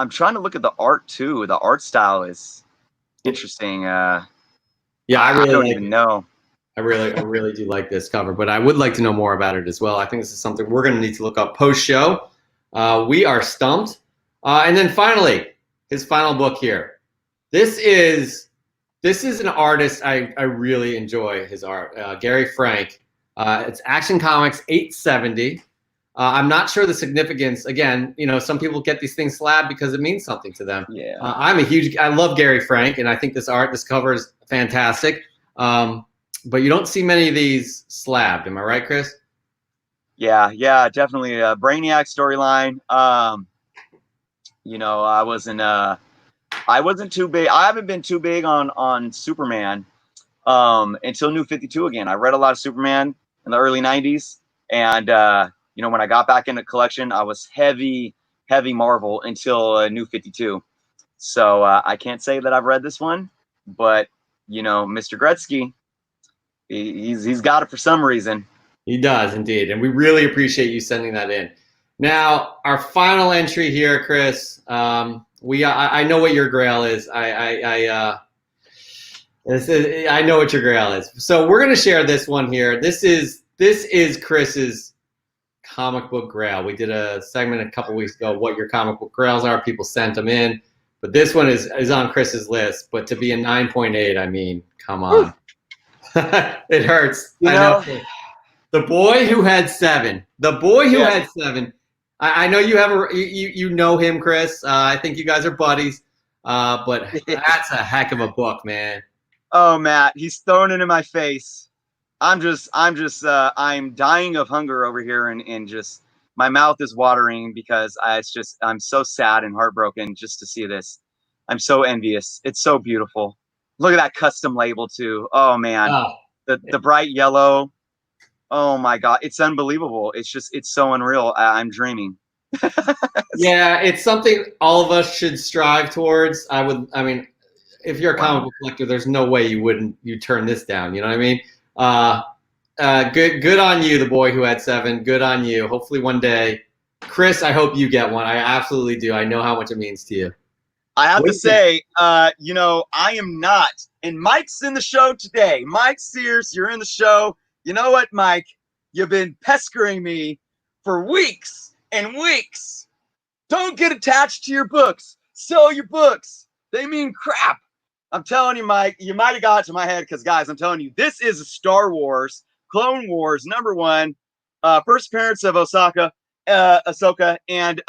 trying to look at the art too. The art style is interesting. Yeah, I don't even know. I really do like this cover, but I would like to know more about it as well. I think this is something we're going to need to look up post-show. We are stumped. And then finally, his final book here. This is an artist I really enjoy his art. Gary Frank. It's Action Comics 870. I'm not sure the significance. Again, some people get these things slabbed because it means something to them. Yeah. I love Gary Frank, and I think this cover is fantastic. But you don't see many of these slabbed. Am I right, Chris? Yeah, definitely. Brainiac storyline. I wasn't too big. I haven't been too big on Superman until New 52 again. I read a lot of Superman in the early 90s. And, when I got back into collection, I was heavy Marvel until New 52. So I can't say that I've read this one. But, Mr. Gretzky, he's got it for some reason. He does indeed, and we really appreciate you sending that in. Now, our final entry here, Chris. I know what your grail is. I know what your grail is. So we're going to share this one here. This is Chris's comic book grail. We did a segment a couple weeks ago. What your comic book grails are? People sent them in, but this one is on Chris's list. But to be a 9.8, I mean, come on. It hurts. I know. The boy who had 7. The boy who had 7. I know you have you know him, Chris. I think you guys are buddies. But that's a heck of a book, man. Oh, Matt, he's throwing it in my face. I'm dying of hunger over here, and just my mouth is watering because I'm so sad and heartbroken just to see this. I'm so envious. It's so beautiful. Look at that custom label too. Oh man, the bright yellow. Oh my God, it's unbelievable. It's so unreal. I'm dreaming. Yeah, it's something all of us should strive towards. If you're a comic book collector, there's no way you turn this down. You know what I mean? Good on you, the boy who had 7. Good on you. Hopefully one day, Chris, I hope you get one. I absolutely do. I know how much it means to you. I have to say, I am not. And Mike's in the show today. Mike Sears, you're in the show. You know what, Mike? You've been pestering me for weeks and weeks. Don't get attached to your books. Sell your books. They mean crap. I'm telling you, Mike, you might have got to my head because, guys, I'm telling you, this is a Star Wars, Clone Wars, #1, first appearance of Ahsoka, and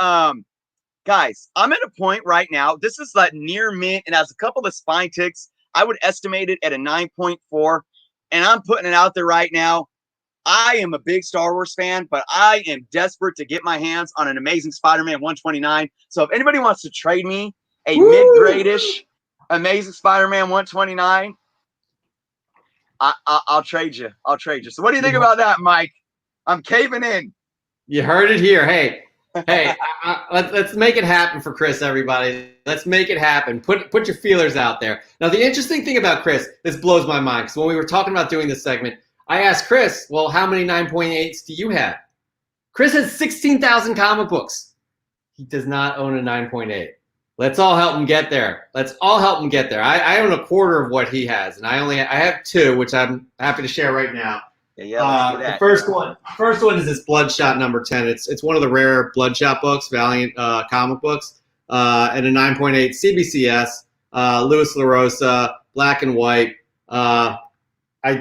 guys, I'm at a point right now. This is like near mint and has a couple of spine ticks. I would estimate it at a 9.4, and I'm putting it out there right now. I am a big Star Wars fan, but I am desperate to get my hands on an Amazing Spider-Man 129. So if anybody wants to trade me a mid-grade-ish Amazing Spider-Man 129, I'll trade you. So what do you think about that, Mike? I'm caving in. You heard it here. Hey, let's make it happen for Chris, everybody. Let's make it happen. Put your feelers out there. Now, the interesting thing about Chris, this blows my mind, because when we were talking about doing this segment, I asked Chris, well, how many 9.8s do you have? Chris has 16,000 comic books. He does not own a 9.8. Let's all help him get there. I own a quarter of what he has, and I have 2, which I'm happy to share right now. The first one is this Bloodshot number 10. It's one of the rare Bloodshot books, Valiant comic books, and a 9.8 CBCS, Louis LaRosa, black and white. I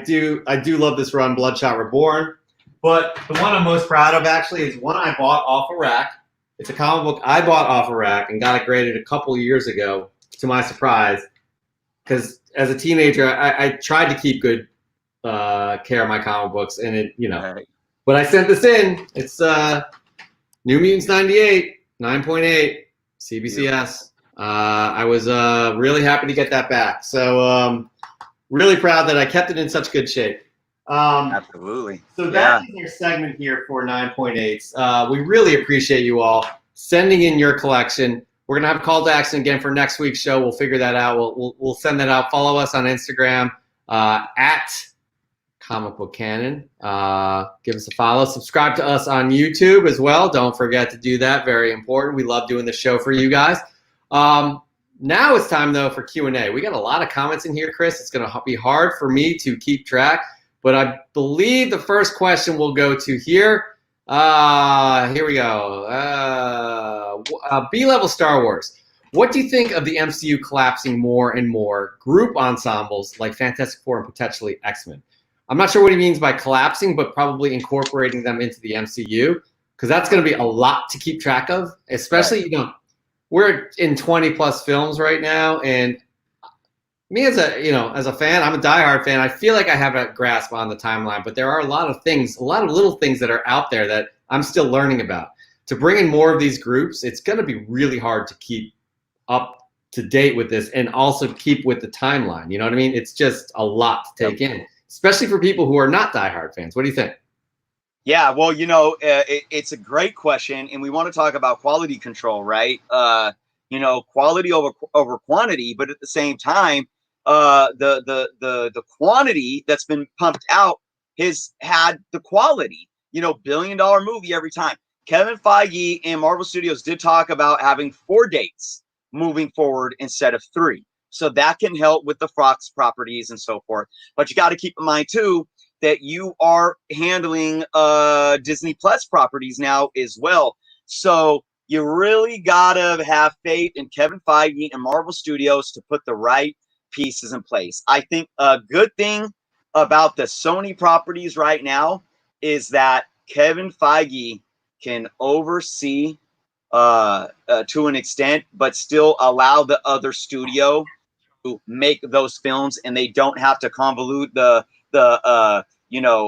do love this run, Bloodshot Reborn. But the one I'm most proud of actually is one I bought off a rack. It's a comic book I bought off a rack and got it graded a couple years ago, to my surprise, because as a teenager I tried to keep good care of my comic books, and it, right. But I sent this in. It's New Mutants 98, 9.8 CBCS. I was really happy to get that back. So really proud that I kept it in such good shape. Absolutely. So that's your segment here for 9.8s. We really appreciate you all sending in your collection. We're gonna have a call to action again for next week's show. We'll figure that out. We'll send that out. Follow us on Instagram at Comic Book Canon. Give us a follow. Subscribe to us on YouTube as well. Don't forget to do that. Very important. We love doing the show for you guys. Now it's time, though, for Q&A. We got a lot of comments in here, Chris. It's going to be hard for me to keep track, but I believe the first question will go to here. Here we go. B-level Star Wars. What do you think of the MCU collapsing more and more group ensembles like Fantastic Four and potentially X-Men? I'm not sure what he means by collapsing, but probably incorporating them into the MCU, because that's going to be a lot to keep track of, especially, we're in 20 plus films right now, and me as a fan, I'm a diehard fan. I feel like I have a grasp on the timeline, but there are a lot of little things that are out there that I'm still learning about. To bring in more of these groups, it's going to be really hard to keep up to date with this and also keep with the timeline. You know what I mean? It's just a lot to take in, especially for people who are not diehard fans. What do you think? Yeah, well, it's a great question, and we want to talk about quality control, right? Quality over quantity, but at the same time, the quantity that's been pumped out has had the quality. $1 billion movie every time. Kevin Feige and Marvel Studios did talk about having 4 dates moving forward instead of 3. So that can help with the Fox properties and so forth. But you got to keep in mind, too, that you are handling Disney Plus properties now as well. So you really got to have faith in Kevin Feige and Marvel Studios to put the right pieces in place. I think a good thing about the Sony properties right now is that Kevin Feige can oversee to an extent, but still allow the other studio to make those films, and they don't have to convolute the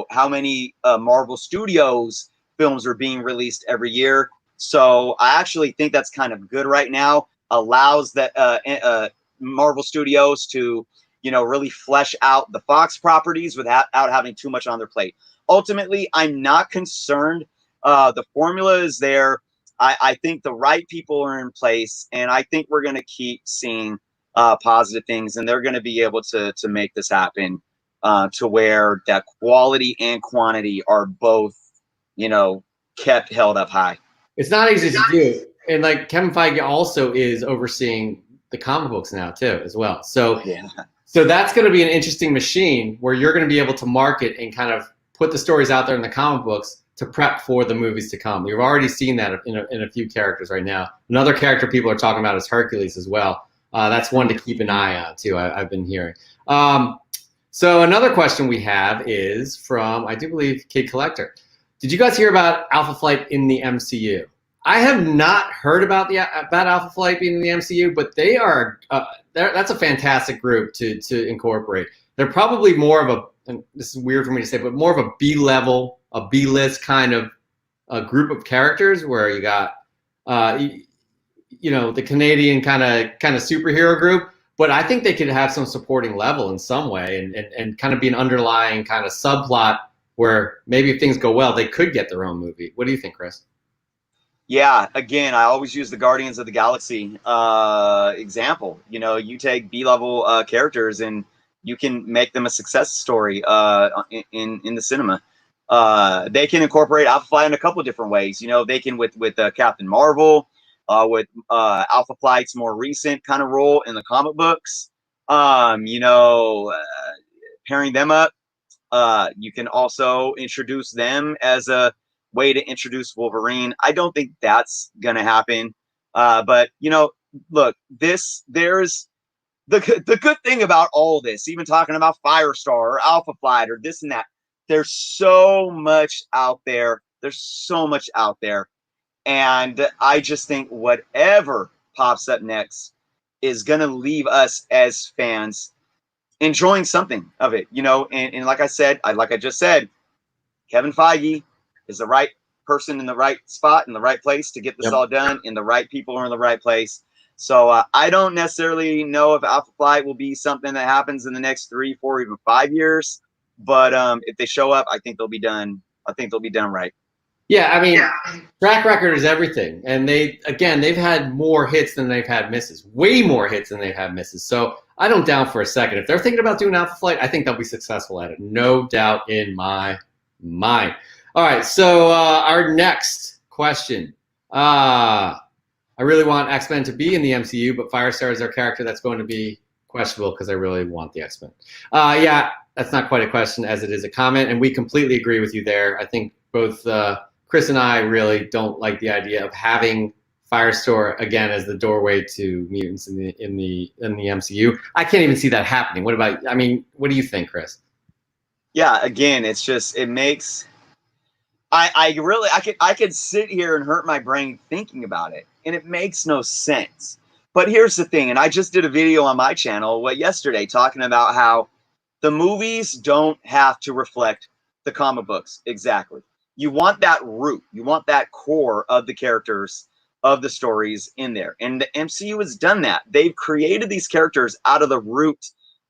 how many Marvel Studios films are being released every year. So I actually think that's kind of good right now. Allows that Marvel Studios to really flesh out the Fox properties without having too much on their plate. Ultimately, I'm not concerned. The formula is there. I think the right people are in place, and I think we're going to keep seeing positive things, and they're going to be able to make this happen to where that quality and quantity are both, kept held up high. It's not easy to do. And like Kevin Feige also is overseeing the comic books now too, as well. So, so that's going to be an interesting machine where you're going to be able to market and kind of put the stories out there in the comic books to prep for the movies to come. We've already seen that in a few characters right now. Another character people are talking about is Hercules as well. That's one to keep an eye on too, I've been hearing. So another question we have is from, I do believe, Kid Collector. Did you guys hear about Alpha Flight in the MCU? I have not heard about Alpha Flight being in the MCU, but they are that's a fantastic group to incorporate. They're probably more of and this is weird for me to say, but more of a B-level, a B-list kind of a group of characters where you got the Canadian kind of superhero group. But I think they could have some supporting level in some way, and kind of be an underlying kind of subplot where maybe if things go well, they could get their own movie. What do you think, Chris? Yeah, again, I always use the Guardians of the Galaxy example. You take B-level characters and you can make them a success story in the cinema. They can incorporate Alpha Flight in a couple of different ways. They can with Captain Marvel, with Alpha Flight's more recent kind of role in the comic books. Pairing them up. You can also introduce them as a way to introduce Wolverine. I don't think that's going to happen. But, look, there's the good thing about all this, even talking about Firestar or Alpha Flight or this and that, there's so much out there. And I just think whatever pops up next is going to leave us as fans enjoying something of it, and like I just said, Kevin Feige is the right person in the right spot, in the right place to get this all done, and the right people are in the right place. So I don't necessarily know if Alpha Flight will be something that happens in the next 3, 4, even 5 years. But if they show up, I think they'll be done. I think they'll be done right. Yeah, I mean, track record is everything. And they've had more hits than they've had misses. Way more hits than they've had misses. So I don't doubt for a second. If they're thinking about doing Alpha Flight, I think they'll be successful at it. No doubt in my mind. All right, so our next question. I really want X-Men to be in the MCU, but Firestar is our character that's going to be questionable because I really want the X-Men. Yeah, that's not quite a question as it is a comment, and we completely agree with you there. I think both Chris and I really don't like the idea of having Firestar again as the doorway to mutants in the MCU. I can't even see that happening. What do you think, Chris? Yeah, again, it's just, it makes, I could sit here and hurt my brain thinking about it, and it makes no sense. But here's the thing, and I just did a video on my channel yesterday talking about how the movies don't have to reflect the comic books exactly. You want that root, you want that core of the characters, of the stories in there. And the MCU has done that. They've created these characters out of the root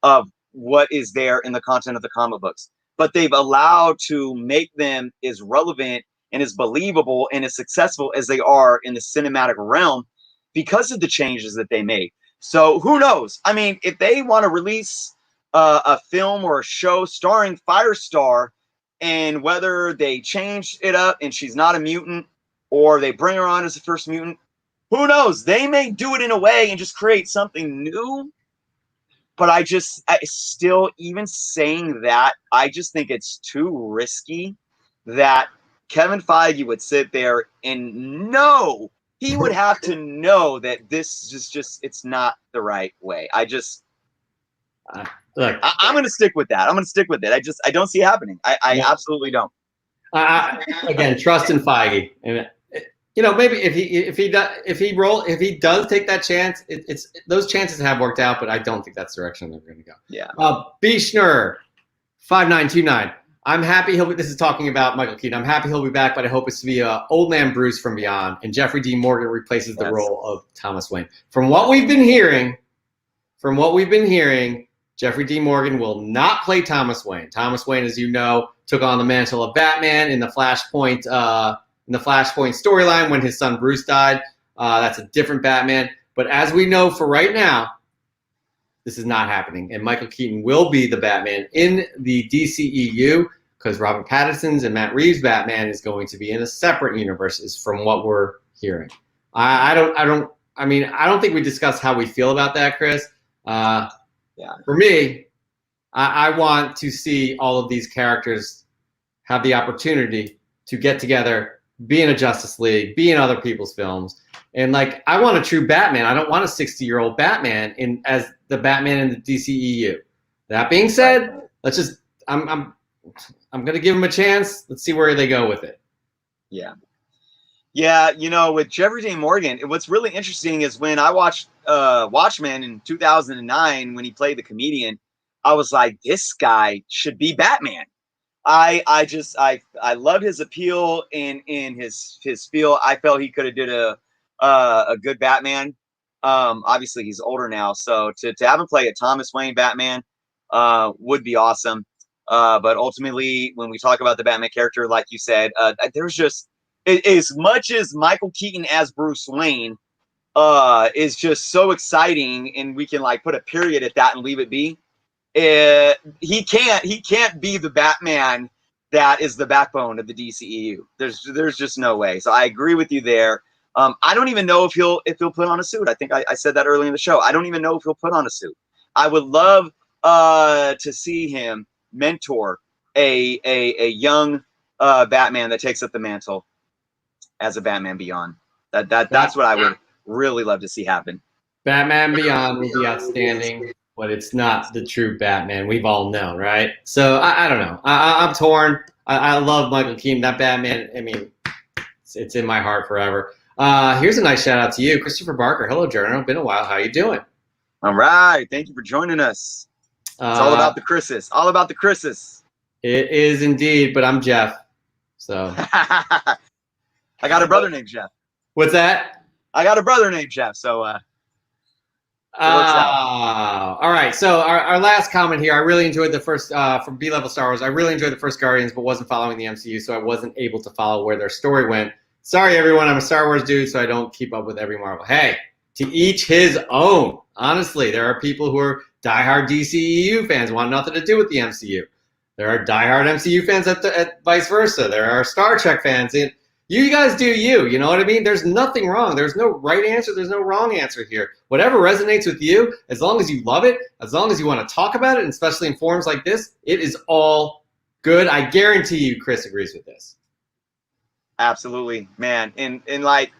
of what is there in the content of the comic books. But they've allowed to make them as relevant and as believable and as successful as they are in the cinematic realm because of the changes that they made. So who knows? I mean, if they want to release a film or a show starring Firestar, and whether they change it up and she's not a mutant or they bring her on as the first mutant, who knows? They may do it in a way and just create something new. But I still, even saying that, I just think it's too risky that Kevin Feige would sit there and know, he would have to know that this is just it's not the right way. Look, I'm going to stick with that. I don't see it happening. I absolutely don't. Again, trust in Feige, and maybe if he does take that chance, it's those chances have worked out, but I don't think that's the direction they're going to go. Yeah. Bishner 5929. I'm happy this is talking about Michael Keaton. I'm happy he'll be back, but I hope it's to be Old Man Bruce from Beyond, and Jeffrey D. Morgan replaces the role of Thomas Wayne. From what we've been hearing, Jeffrey D. Morgan will not play Thomas Wayne. Thomas Wayne, as you know, took on the mantle of Batman in the Flashpoint storyline when his son Bruce died. That's a different Batman. But as we know for right now, this is not happening. And Michael Keaton will be the Batman in the DCEU because Robert Pattinson's and Matt Reeves' Batman is going to be in a separate universe, is from what we're hearing. I don't think we discussed how we feel about that, Chris. Yeah. For me, I want to see all of these characters have the opportunity to get together, be in a Justice League, be in other people's films. And I want a true Batman. I don't want a 60-year-old Batman as the Batman in the DCEU. That being said, I'm going to give him a chance. Let's see where they go with it. Yeah. Yeah, with Jeffrey D. Morgan, what's really interesting is when I watched Watchmen in 2009, when he played the comedian, I was like, this guy should be Batman. I loved his appeal in his feel. I felt he could have did a a good Batman. Obviously he's older now, so to have him play a Thomas Wayne Batman would be awesome. But ultimately, when we talk about the Batman character, like you said, there's just as much as Michael Keaton as Bruce Wayne is just so exciting, and we can like put a period at that and leave it be. He can't be the Batman that is the backbone of the DCEU. There's just no way. So I agree with you there. I don't even know if he'll put on a suit. I think I said that early in the show. I don't even know if he'll put on a suit. I would love to see him mentor a young Batman that takes up the mantle as a Batman Beyond. That's what I would really love to see happen. Batman Beyond will be outstanding, but it's not the true Batman we've all known, right? So I don't know. I'm torn. I love Michael Keaton. That Batman, I mean, it's in my heart forever. Here's a nice shout out to you, Christopher Barker. Hello, Journal. Been a while. How you doing? All right. Thank you for joining us. It's all about the Chris's. All about the Chris's. It is indeed, but I'm Jeff. So I got a brother named Jeff. What's that? I got a brother named Jeff. So it works out. All right. So our last comment here. I really enjoyed the first from B-Level Star Wars. I really enjoyed the first Guardians, but wasn't following the MCU, so I wasn't able to follow where their story went. Sorry, everyone. I'm a Star Wars dude, so I don't keep up with every Marvel. Hey, to each his own. Honestly, there are people who are diehard DCEU fans, want nothing to do with the MCU. There are diehard MCU fans at vice versa. There are Star Trek fans. And you guys do you. You know what I mean? There's nothing wrong. There's no right answer. There's no wrong answer here. Whatever resonates with you, as long as you love it, as long as you want to talk about it, and especially in forums like this, it is all good. I guarantee you Chris agrees with this. Absolutely, man. And like,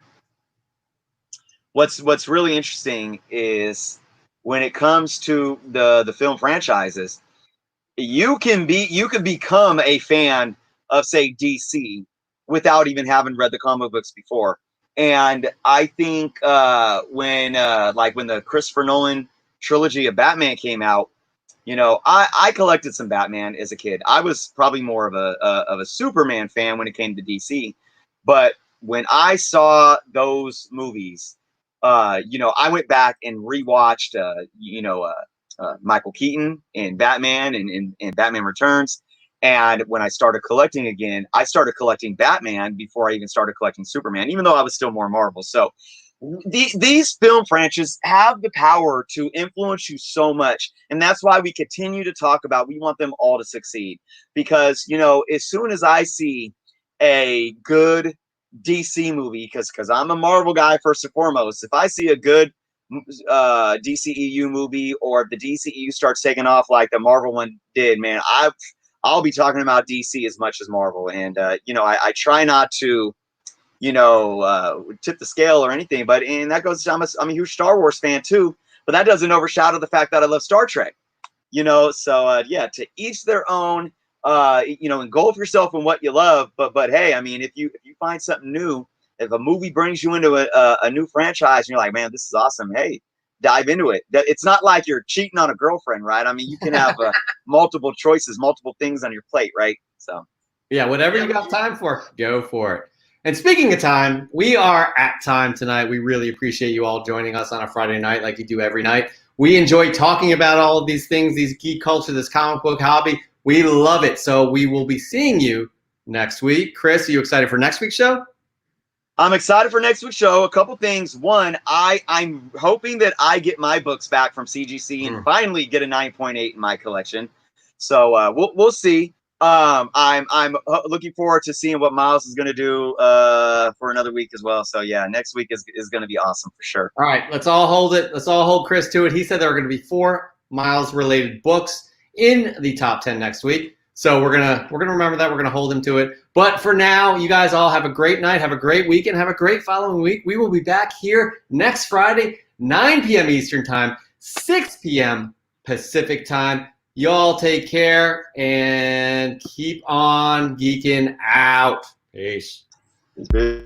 what's really interesting is when it comes to the film franchises, you can become a fan of, say, DC without even having read the comic books before. And I think when the Christopher Nolan trilogy of Batman came out, you know, I collected some Batman as a kid. I was probably more of a Superman fan when it came to DC. But when I saw those movies, you know, I went back and rewatched, Michael Keaton and Batman and Batman Returns. And when I started collecting again, I started collecting Batman before I even started collecting Superman, even though I was still more Marvel. So these film franchises have the power to influence you so much. And that's why we continue to talk about, we want them all to succeed. Because, you know, as soon as I see a good DC movie, because I'm a Marvel guy first and foremost, if I see a good DCEU movie, or if the DCEU starts taking off like the Marvel one did, man, I'll be talking about DC as much as Marvel. And you know, I try not to, you know, tip the scale or anything, but and that goes, I'm a huge Star Wars fan too, but that doesn't overshadow the fact that I love Star Trek, you know. So yeah, to each their own. You know, engulf yourself in what you love, but hey, I mean, if you find something new, if a movie brings you into a new franchise and you're like, man, this is awesome, hey, dive into it. It's not like you're cheating on a girlfriend, right? I mean, you can have multiple choices, multiple things on your plate, right? So yeah, whatever you got time for, go for it. And speaking of time, we are at time tonight. We really appreciate you all joining us on a Friday night like you do every night. We enjoy talking about all of these things, these geek culture, this comic book hobby. We love it. So we will be seeing you next week. Chris, are you excited for next week's show? I'm excited for next week's show. A couple things. One, I'm hoping that I get my books back from CGC and finally get a 9.8 in my collection. So we'll see. I'm looking forward to seeing what Miles is going to do for another week as well. So yeah, next week is going to be awesome for sure. All right, let's all hold it. Let's all hold Chris to it. He said there are going to be 4 Miles related books in the top 10 next week. So we're gonna remember that. We're gonna hold him to it. But for now, you guys all have a great night, have a great weekend, have a great following week. We will be back here next Friday, 9 p.m. Eastern Time, 6 p.m. Pacific Time. Y'all take care and keep on geeking out. Peace. Peace.